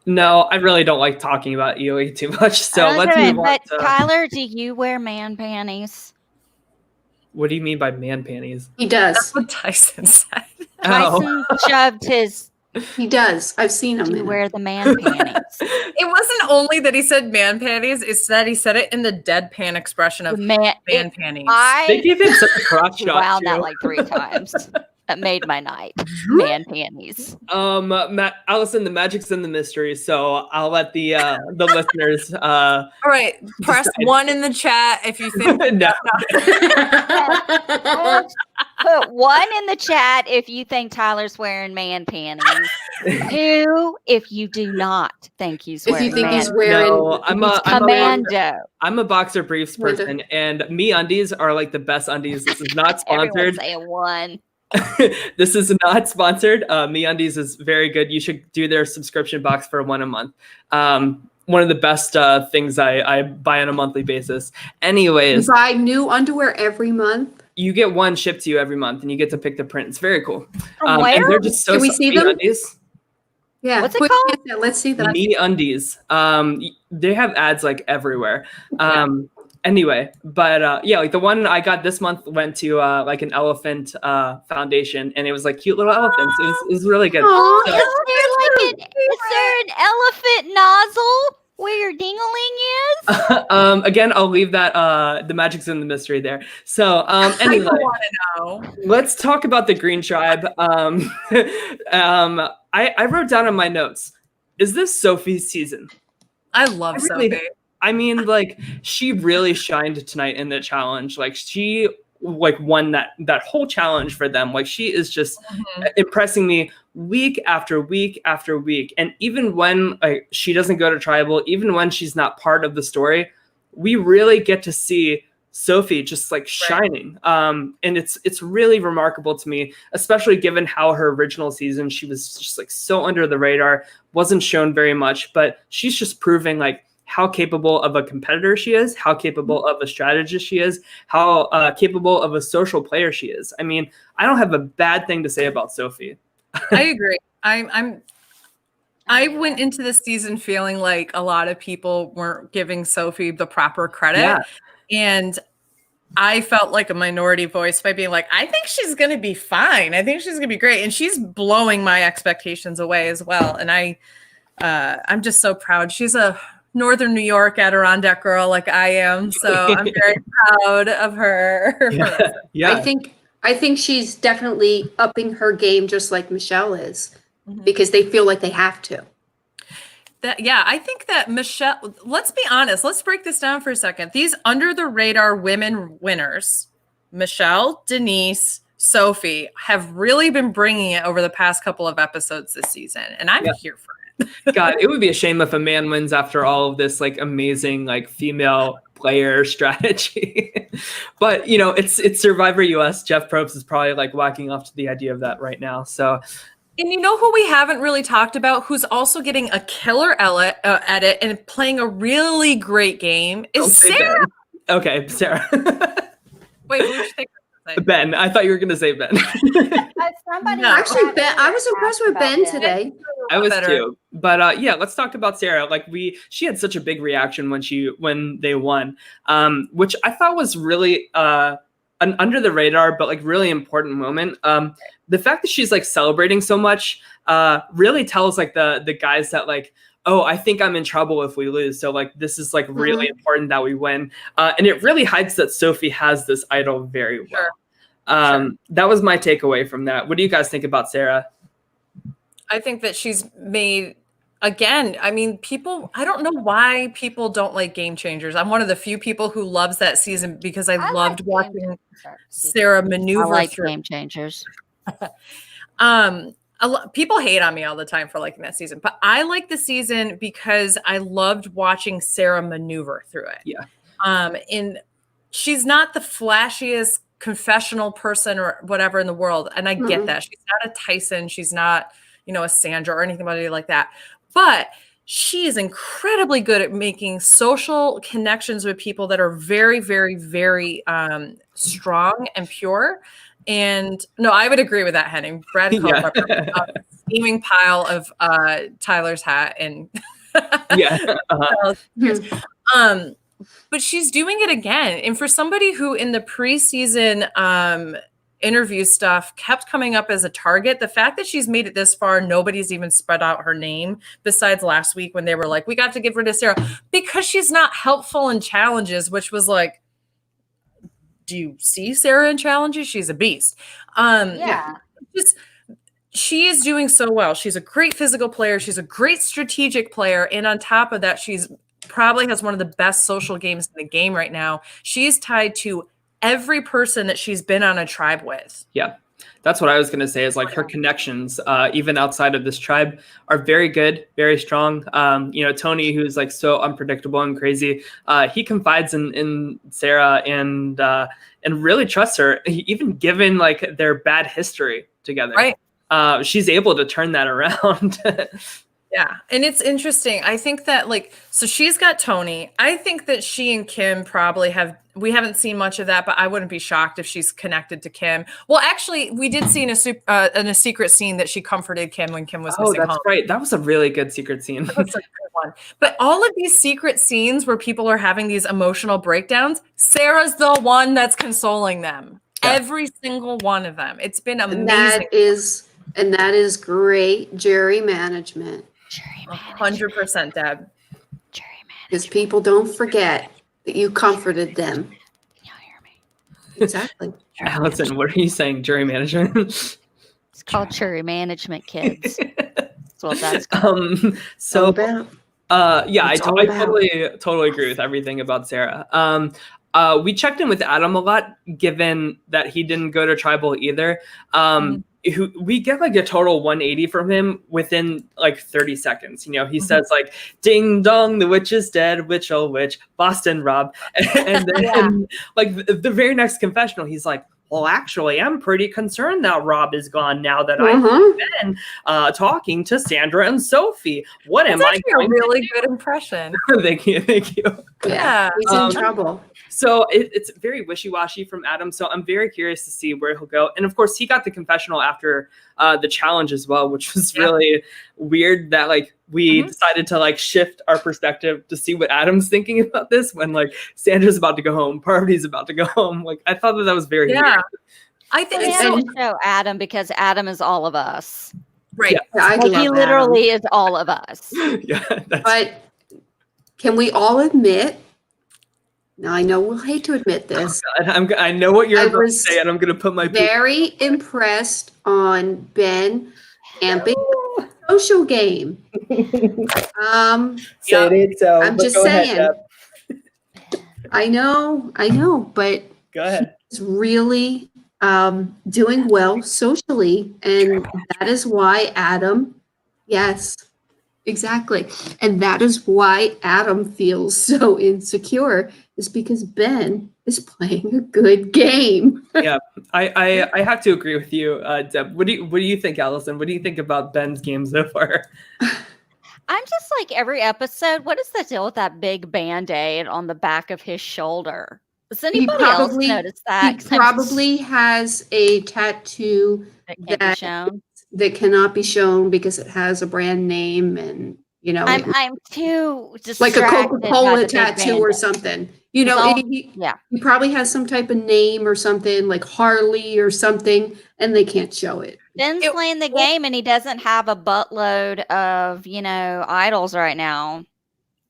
No, I really don't like talking about EOE too much. So let's move on. But Tyler, do you wear man panties? What do you mean by man panties? He does. That's what Tyson said. Tyson shoved his. He does. I've seen him. Do you wear the man panties? It wasn't only that he said man panties; it's that he said it in the deadpan expression of man panties. They gave him such a crotch shot. Wound too. that like 3 times. That made my night. Man panties. Allison, the magic's in the mystery, so I'll let the listeners. All right, press decide. 1 in the chat if you think. No. Put 1 in the chat if you think Tyler's wearing man panties. 2 if you do not think he's wearing. If you think man he's wearing. No, I'm a boxer briefs With person, and me undies are like the best undies. This is not Everyone's sponsored. saying 1. This is not sponsored. MeUndies is very good. You should do their subscription box for $1 a month. One of the best things I buy on a monthly basis. Anyways, You buy new underwear every month. you get 1 shipped to you every month, and you get to pick the print. It's very cool. From where? And they're just so Can we see them? MeUndies. Yeah. What's it Put called? it- Let's see them. MeUndies. They have ads like everywhere. Anyway, but yeah, like the one I got this month went to like an elephant foundation, and it was like cute little elephants. It was really good. Aw. So- Is there an elephant nozzle where your dingling is? Again, I'll leave that the magic's in the mystery there. So anyway, I want to know. let's talk about the Green Tribe. I wrote down in my notes, is this Sophie's season? I love I really- Sophie. I mean, like, she really shined tonight in the challenge. Like, she like won that whole challenge for them. Like, she is just impressing me week after week after week. And even when like she doesn't go to tribal, even when she's not part of the story, we really get to see Sophie just like shining. And it's really remarkable to me, especially given how her original season, she was just like so under the radar, wasn't shown very much, but she's just proving like how capable of a competitor she is, how capable of a strategist she is, how capable of a social player she is. I mean, I don't have a bad thing to say about Sophie. I agree. I went into this season feeling like a lot of people weren't giving Sophie the proper credit. Yeah. And I felt like a minority voice by being like, I think she's going to be fine. I think she's going to be great. And she's blowing my expectations away as well. And I'm just so proud. She's a Northern New York Adirondack girl like I am. So I'm very proud of her. Yeah. I think she's definitely upping her game just like Michelle is, because they feel like they have to. I think that Michelle, let's be honest, let's break this down for a second. These under the radar women winners, Michelle, Denise, Sophie, have really been bringing it over the past couple of episodes this season. And I'm here for it. God, it would be a shame if a man wins after all of this like amazing like female player strategy. But you know, it's Survivor US. Jeff Probst is probably like whacking off to the idea of that right now. So, and you know who we haven't really talked about, who's also getting a killer edit and playing a really great game, is Sarah. Ben. Okay, Sarah. Wait, who did you think? Ben. I thought you were going to say Ben. Actually, Ben. I was impressed with Ben today. I was too. But yeah, let's talk about Sarah. Like she had such a big reaction when they won, which I thought was really an under the radar but like really important moment. The fact that she's like celebrating so much really tells like the guys that like, oh, I think I'm in trouble if we lose. So like this is like really important that we win. And it really hides that Sophie has this idol very well. That was my takeaway from that. What do you guys think about Sarah? I think that she's made, again, I mean, I don't know why people don't like Game Changers. I'm one of the few people who loves that season because I loved watching Sarah maneuver. I like Game Changers. People hate on me all the time for liking that season, but I like the season because I loved watching Sarah maneuver through it. Yeah. And she's not the flashiest confessional person or whatever in the world. And I get that. She's not a Tyson. She's not, a Sandra or anything like that. But she is incredibly good at making social connections with people that are very, very, very strong and pure. And no, I would agree with that, Henning. Brad called a steaming pile of Tyler's hat and but she's doing it again. And for somebody who in the preseason interview stuff kept coming up as a target, the fact that she's made it this far, nobody's even spread out her name besides last week when they were like, we got to get rid of Sarah because she's not helpful in challenges, which was like, do you see Sarah in challenges? She's a beast. She is doing so well. She's a great physical player. She's a great strategic player. And on top of that, she's probably has one of the best social games in the game right now. She's tied to every person that she's been on a tribe with. Yeah. That's what I was going to say is like her connections, even outside of this tribe, are very good, very strong. Tony, who's like so unpredictable and crazy, he confides in Sarah and really trusts her, even given like their bad history together. Right. She's able to turn that around. Yeah. And it's interesting. I think that so she's got Tony. I think that she and Kim probably we haven't seen much of that, but I wouldn't be shocked if she's connected to Kim. Well, actually, we did see in a secret scene that she comforted Kim when Kim was missing home. That's right. That was a really good secret scene. That was a good one. But all of these secret scenes where people are having these emotional breakdowns, Sarah's the one that's consoling them. Yeah. Every single one of them. It's been amazing. And that is great jury management. 100%, Deb. Because people don't forget that you comforted them. Can you hear me? Exactly. Allison, what are you saying? Jury management? It's called jury management, kids. That's what that's called. I totally agree with everything about Sarah. We checked in with Adam a lot, given that he didn't go to tribal either. We get like a total 180 from him within like 30 seconds. He says like, ding dong, the witch is dead, witch oh witch, Boston Rob. And then like the very next confessional, he's like, well, actually, I'm pretty concerned that Rob is gone now that I've been talking to Sandra and Sophie. That's a really good impression. Thank you. Yeah, he's in trouble. So it's very wishy-washy from Adam. So I'm very curious to see where he'll go. And of course, he got the confessional after the challenge as well, which was really weird that like we decided to like shift our perspective to see what Adam's thinking about this when like Sandra's about to go home, Parvati's about to go home. Like I thought that was very weird. I think it's so Adam because Adam is all of us. Right. Yeah. I Like love he literally is all of us. Yeah, that's But can we all admit? Now I know we'll hate to admit this. I know what you're I about to was say, and I'm gonna put my Very impressed on Ben camping social game. Say it ain't so. I'm but just go ahead, saying. Deb. I know, but Go ahead. he's really doing well socially, and that is why Adam, yes, exactly, and that is why Adam feels so insecure, is because Ben is playing a good game. Yeah, I have to agree with you, Deb. What do you think, Allison? What do you think about Ben's game so far? I'm just like every episode. What is the deal with that big band-aid on the back of his shoulder? Does anybody else notice that? He 'Cause I'm just- probably has a tattoo that can't be shown. that cannot be shown because it has a brand name, and I'm too just like a Coca-Cola tattoo or something. He probably has some type of name or something like Harley or something, and they can't show it. Ben's playing the game, and he doesn't have a buttload of idols right now.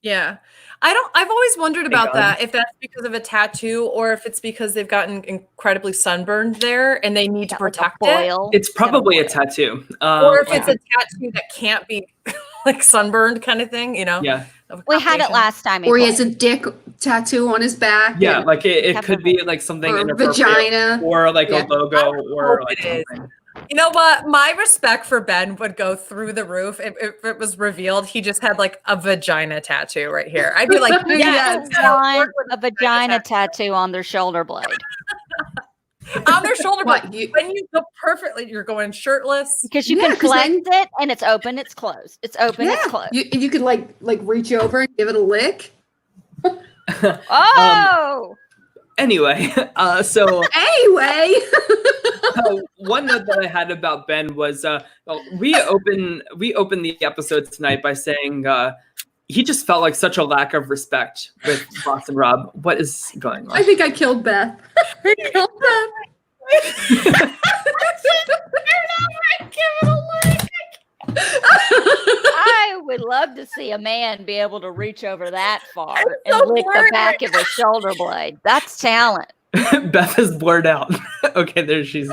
Yeah. I've always wondered about God. that, if that's because of a tattoo or if it's because they've gotten incredibly sunburned there and they need to Got like a protect it. foil. It's probably a Got tattoo. Or if it's a tattoo that can't be like sunburned kind of thing, Yeah, We had it last time. Or he has a dick tattoo on his back. yeah, and- like it could be like something or inappropriate, vagina. or like Yeah. a logo, or hope like it is. something. You know what? My respect for Ben would go through the roof if it was revealed he just had like a vagina tattoo right here. I'd be like, Who yes, doesn't want a vagina tattoo on their shoulder blade? on their shoulder. What, But you- when you go perfectly, you're going shirtless. Because you Yeah, can 'cause flex then- it, and it's open, it's closed. It's open, it's closed. You could like reach over and give it a lick. Oh, Anyway, so Anyway, one note that I had about Ben was we opened the episode tonight by saying he just felt like such a lack of respect with Boston Rob. What is going I on? think I killed Beth. I killed Beth. I would love to see a man be able to reach over that far and so lick the bored. back of his shoulder blade. That's talent. Beth is blurred out. Okay, there she's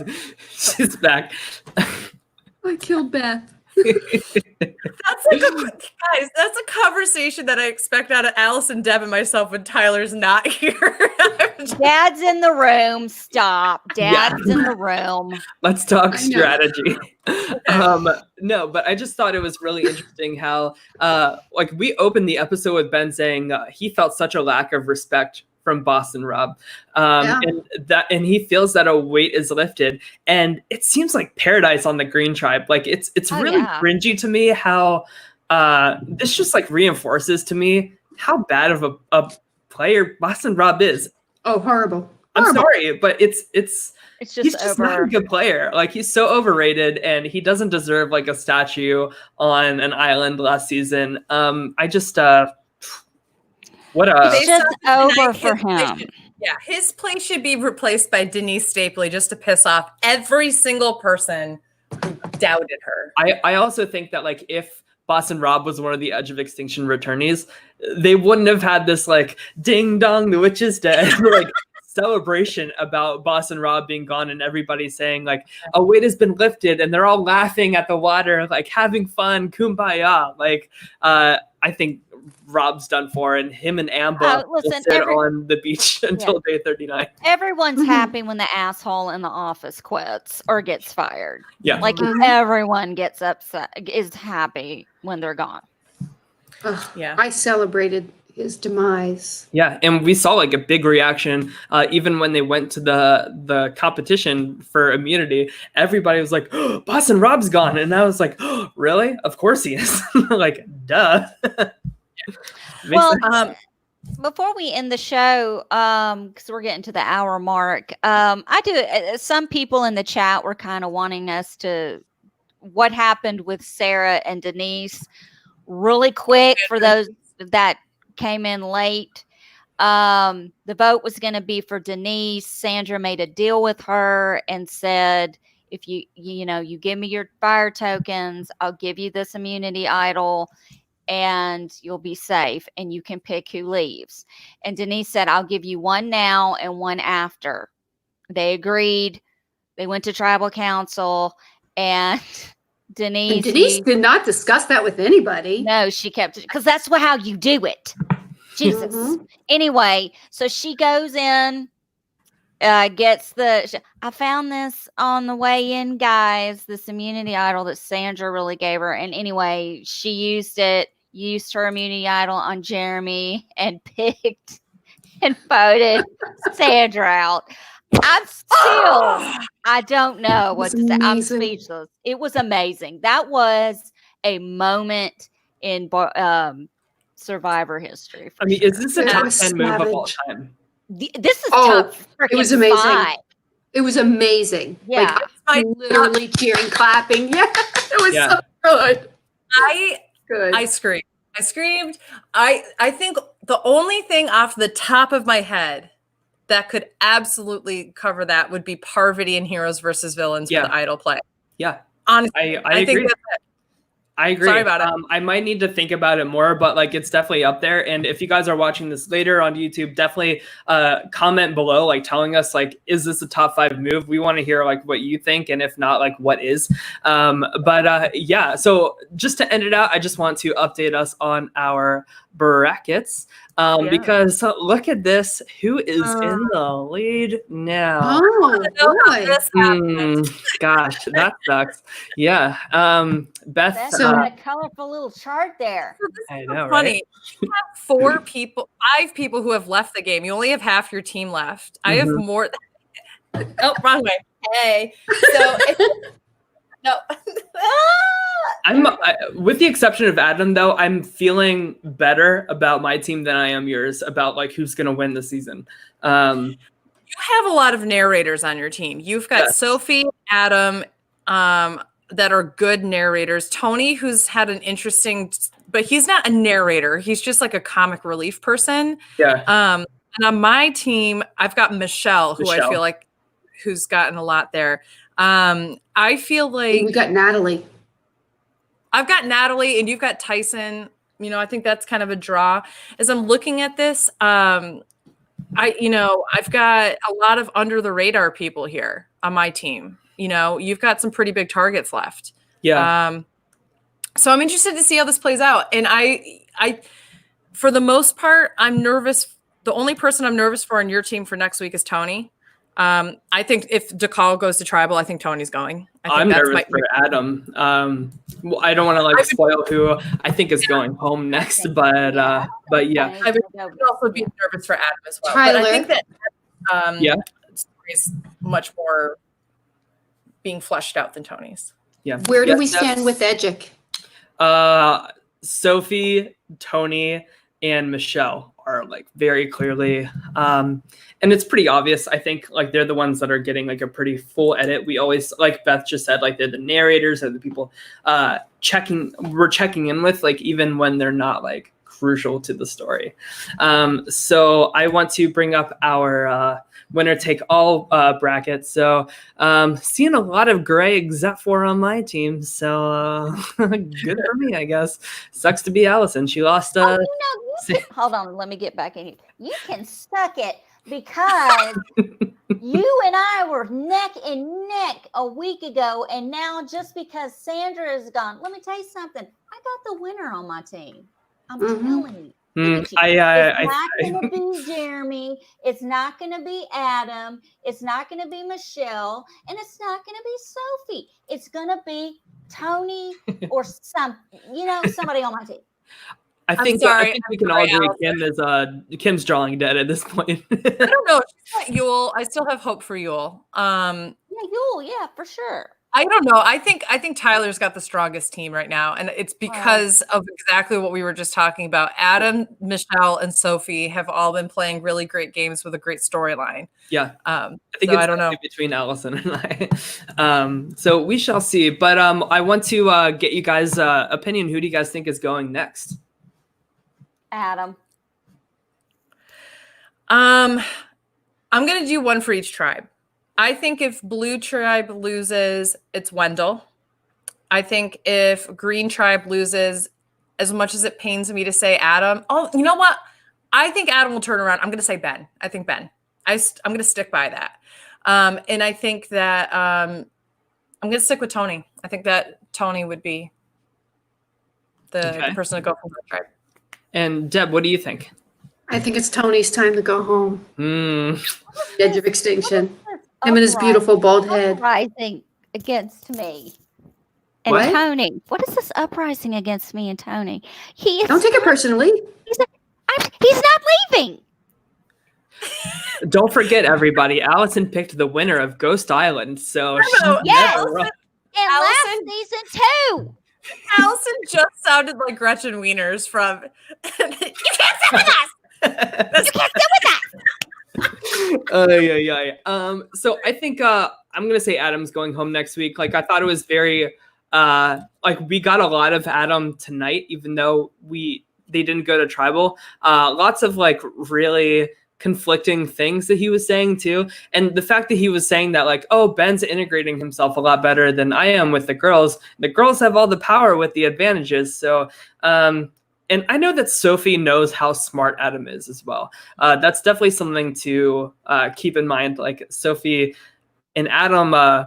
back. I killed Beth. That's like guys, that's a conversation that I expect out of Allison, Deb, and myself when Tyler's not here. Dad's in the room. Stop. Dad's in the room. Let's talk I know. strategy. No, but I just thought it was really interesting how like we opened the episode with Ben saying he felt such a lack of respect from Boston Rob. And he feels that a weight is lifted. And it seems like paradise on the Green Tribe. Like it's really cringy to me how this just like reinforces to me how bad of a player Boston Rob is. Oh, horrible. I'm Horrible. sorry, but it's Just he's just not a good player. Like he's so overrated, and he doesn't deserve like a statue on an island last season. I just what a It's just over for His place him. should- Yeah, his place should be replaced by Denise Stapley just to piss off every single person who doubted her. I also think that like if Boston Rob was one of the Edge of Extinction returnees, they wouldn't have had this like ding dong, the witch is dead like celebration about Boston Rob being gone and everybody saying like a weight has been lifted and they're all laughing at the water, like having fun, kumbaya. Like I think Rob's done for, and him and Amba will listen, sit on the beach until day 39. Everyone's happy when the asshole in the office quits or gets fired. Yeah. Like everyone gets upset, is happy when they're gone. Ugh, Yeah. I celebrated his demise. Yeah, and we saw like a big reaction even when they went to the competition for immunity. Everybody was like, oh, Boston Rob's gone. And I was like, oh, really? Of course he is. Like, duh. Well, Makes sense. before we end the show, because we're getting to the hour mark, I do. Some people in the chat were kind of wanting us to what happened with Sarah and Denise really quick for those that came in late. The vote was going to be for Denise. Sandra made a deal with her and said if you give me your fire tokens, I'll give you this immunity idol and you'll be safe and you can pick who leaves. And Denise said, I'll give you one now and one after. They agreed. They went to tribal council and Denise did not discuss that with anybody. No, she kept it because that's how you do it. Jesus. Anyway, so she goes in, gets I found this on the way in, guys, this immunity idol that Sandra really gave her. And anyway, she used her immunity idol on Jeremy and picked and voted Sandra out. I don't know what to say. I'm speechless. It was amazing. That was a moment in Survivor history. I mean, is this a top 10 move of all time? This is top freaking it was amazing. 5. It was amazing. Yeah. Like, I'm literally cheering, clapping. Yeah, it was so good. I screamed. I think the only thing off the top of my head that could absolutely cover that would be Parvati and Heroes versus Villains with the idol play. Yeah. Honestly, I agree. think that's it. I agree. Sorry about it. I might need to think about it more, but like it's definitely up there. And if you guys are watching this later on YouTube, definitely comment below, like telling us like, is this a top 5 move? We want to hear like what you think, and if not, like what is. Yeah. So just to end it out, I just want to update us on our brackets because look at this. Who is in the lead now? Oh, boy. Gosh, that sucks. Yeah. Beth. That's got a colorful little chart there. I know, funny. right? You have 5 people who have left the game. You only have half your team left. I have more. Oh, wrong way. Hey. So no. With the exception of Adam, though, I'm feeling better about my team than I am yours about like who's going to win the season. You have a lot of narrators on your team. You've got Sophie, Adam, that are good narrators. Tony, who's had an interesting, but he's not a narrator. He's just like a comic relief person. Yeah. And on my team, I've got Michelle, who I feel like who's gotten a lot there. I feel like we got Natalie. I've got Natalie and you've got Tyson. You know, I think that's kind of a draw. As I'm looking at this, I've got a lot of under the radar people here on my team. You know, you've got some pretty big targets left. Yeah. So I'm interested to see how this plays out. And I, for the most part, I'm nervous. The only person I'm nervous for on your team for next week is Tony. I think if DeCall goes to tribal, I think Tony's going. I'm nervous for Adam. Well, I don't want to like spoil who I think is going home next, but yeah. I would also be nervous for Adam as well. Tyler. But I think that is much more being fleshed out than Tony's. Yeah. Where do we stand with Edgic? Sophie, Tony, and Michelle are like very clearly, and it's pretty obvious. I think like they're the ones that are getting like a pretty full edit. We always, like Beth just said, like they're the narrators, they're the people we're checking in with, like even when they're not like crucial to the story. So I want to bring up our winner take all bracket. So seeing a lot of gray except for on my team. So good for me, I guess. Sucks to be Allison. She lost. Hold on, let me get back in here. You can suck it because you and I were neck and neck a week ago, and now just because Sandra is gone, let me tell you something. I got the winner on my team. I'm telling you. It's not going to be Jeremy. It's not going to be Adam. It's not going to be Michelle. And it's not going to be Sophie. It's going to be Tony or somebody on my team. I think we can all agree Kim's drawing dead at this point. I don't know. She's got Yule. I still have hope for Yule. Yule, yeah, for sure. I don't know. I think Tyler's got the strongest team right now, and it's because of exactly what we were just talking about. Adam, Michelle, and Sophie have all been playing really great games with a great storyline. Yeah, I think it's between Allison and I. So we shall see. But I want to get you guys' opinion. Who do you guys think is going next? Adam. I'm gonna do one for each tribe. I think if Blue Tribe loses, it's Wendell. I think if Green Tribe loses, as much as it pains me to say Adam, oh, you know what? I think Adam will turn around. I'm going to say Ben. I think Ben. I'm going to stick by that. And I think that I'm going to stick with Tony. I think that Tony would be the person to go from Blue Tribe. And Deb, what do you think? I think it's Tony's time to go home. Edge of extinction. Him and his Uprising- beautiful bald head. Uprising against me. And What? Tony. What is this uprising against me and Tony? He is Don't take it personally. he's not leaving. Don't forget, everybody, Allison picked the winner of Ghost Island, so she Yes. never won. And Allison- last season too. Allison just sounded like Gretchen Wieners from You Can't Sit With Us. You can't sit with that. So I think I'm gonna say Adam's going home next week. Like I thought it was very like we got a lot of Adam tonight, even though they didn't go to tribal. Lots of like really conflicting things that he was saying too, and the fact that he was saying that like, oh, Ben's integrating himself a lot better than I am with the girls. The girls have all the power with the advantages. So and I know that Sophie knows how smart Adam is as well. That's definitely something to keep in mind. Like Sophie and Adam,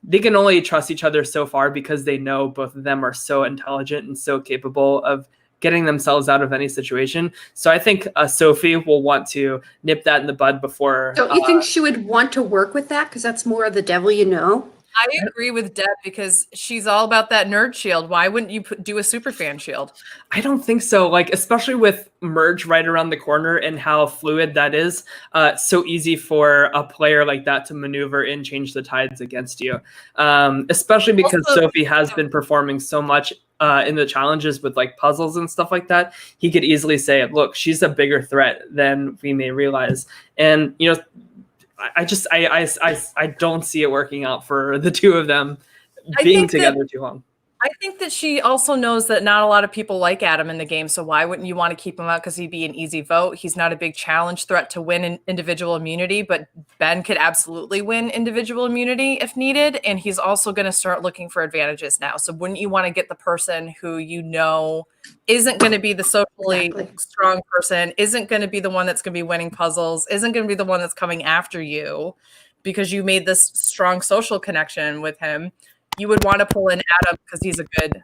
they can only trust each other so far because they know both of them are so intelligent and so capable of getting themselves out of any situation. So I think Sophie will want to nip that in the bud before. Don't you think she would want to work with that? Because that's more of the devil you know. I agree with Deb because she's all about that nerd shield. Why wouldn't you do a superfan shield? I don't think so. Like, especially with Merge right around the corner and how fluid that is, so easy for a player like that to maneuver and change the tides against you. Especially because Also, Sophie has been performing so much in the challenges with like puzzles and stuff like that. He could easily say, look, she's a bigger threat than we may realize. And, you know, I don't see it working out for the two of them being together too long. I think that she also knows that not a lot of people like Adam in the game. So why wouldn't you want to keep him out? Because he'd be an easy vote. He's not a big challenge threat to win an individual immunity, but Ben could absolutely win individual immunity if needed. And he's also going to start looking for advantages now. So wouldn't you want to get the person who you know isn't going to be the socially strong person, isn't going to be the one that's going to be winning puzzles, isn't going to be the one that's coming after you because you made this strong social connection with him? You would want to pull in Adam because he's a good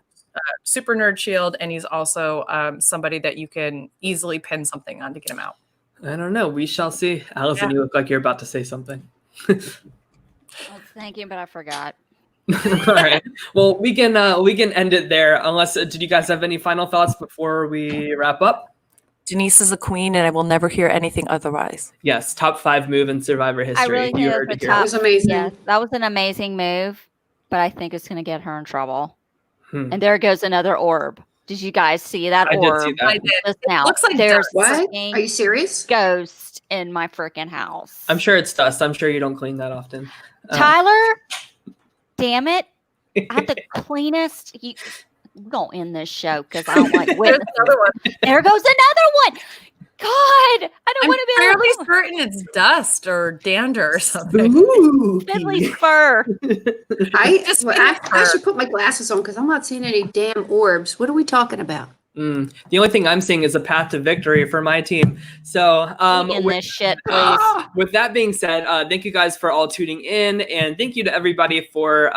super nerd shield, and he's also somebody that you can easily pin something on to get him out. I don't know. We shall see. Allison, you look like you're about to say something. I was thinking, but I forgot. All right. Well, we can end it there. Unless, did you guys have any final thoughts before we wrap up? Denise is a queen, and I will never hear anything otherwise. Yes, top 5 move in Survivor history. I really think it was the That top. was amazing. Yes, that was an amazing move, but I think it's going to get her in trouble. Hmm. And there goes another orb. Did you guys see that I orb? did see that. I did. Just It now. looks like There's dust. What? fucking Are you serious? ghost in my freaking house. I'm sure it's dust. I'm sure you don't clean that often. Tyler, damn it. I have the cleanest. We're going to end this show because I don't like There's witnesses. another one. There goes another one. God, I don't I'm want to be fairly able certain it's dust or dander or something. Ooh. Fiddly's fur. I should put my glasses on because I'm not seeing any damn orbs. What are we talking about? The only thing I'm seeing is a path to victory for my team. So In this shit, please. with that being said, thank you guys for all tuning in, and thank you to everybody for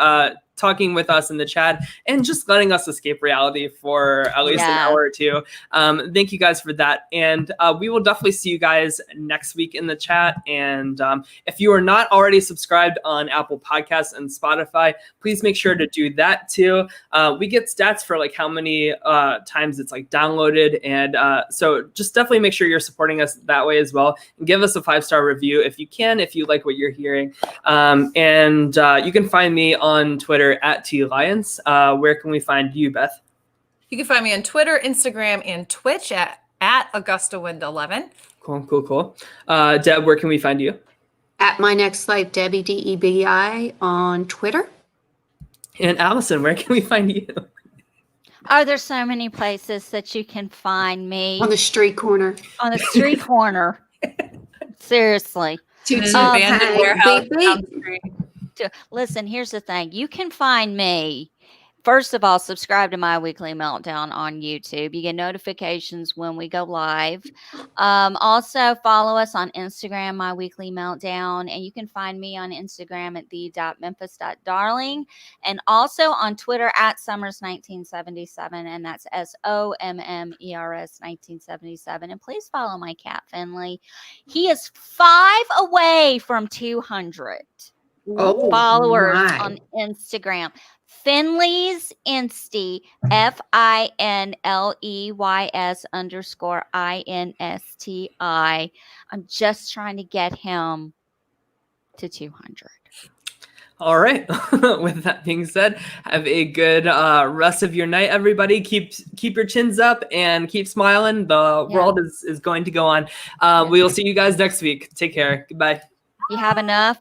talking with us in the chat and just letting us escape reality for at least an hour or two. Thank you guys for that. And we will definitely see you guys next week in the chat. And if you are not already subscribed on Apple Podcasts and Spotify, please make sure to do that too. We get stats for like how many times it's like downloaded. And so just definitely make sure you're supporting us that way as well. And give us a 5-star review if you can, if you like what you're hearing. And you can find me on Twitter at @TLions. Where can we find you, Beth? You can find me on Twitter, Instagram, and Twitch at AugustaWind11. Cool. Deb, where can we find you? At My Next Life, Debbie, DEBI on Twitter. And Allison, where can we find you? Oh, there's so many places that you can find me On the street corner. on the street corner. Seriously. Toot, In an toot, abandoned hey, warehouse beep, down beep. the street. Listen, here's the thing. You can find me. First of all, subscribe to My Weekly Meltdown on YouTube. You get notifications when we go live. Also, follow us on Instagram, My Weekly Meltdown. And you can find me on Instagram at the.memphis.darling. And also on Twitter at Summers1977. And that's SOMMERS 1977. And please follow my cat, Finley. He is 5 away from 200 Oh, followers my. on Instagram. Finley's Insty, FINLEYS_INSTI. I'm just trying to get him to 200. All right. With that being said, have a good rest of your night, everybody. Keep your chins up and keep smiling. The world is going to go on. We will see you guys next week. Take care. Goodbye. You have enough?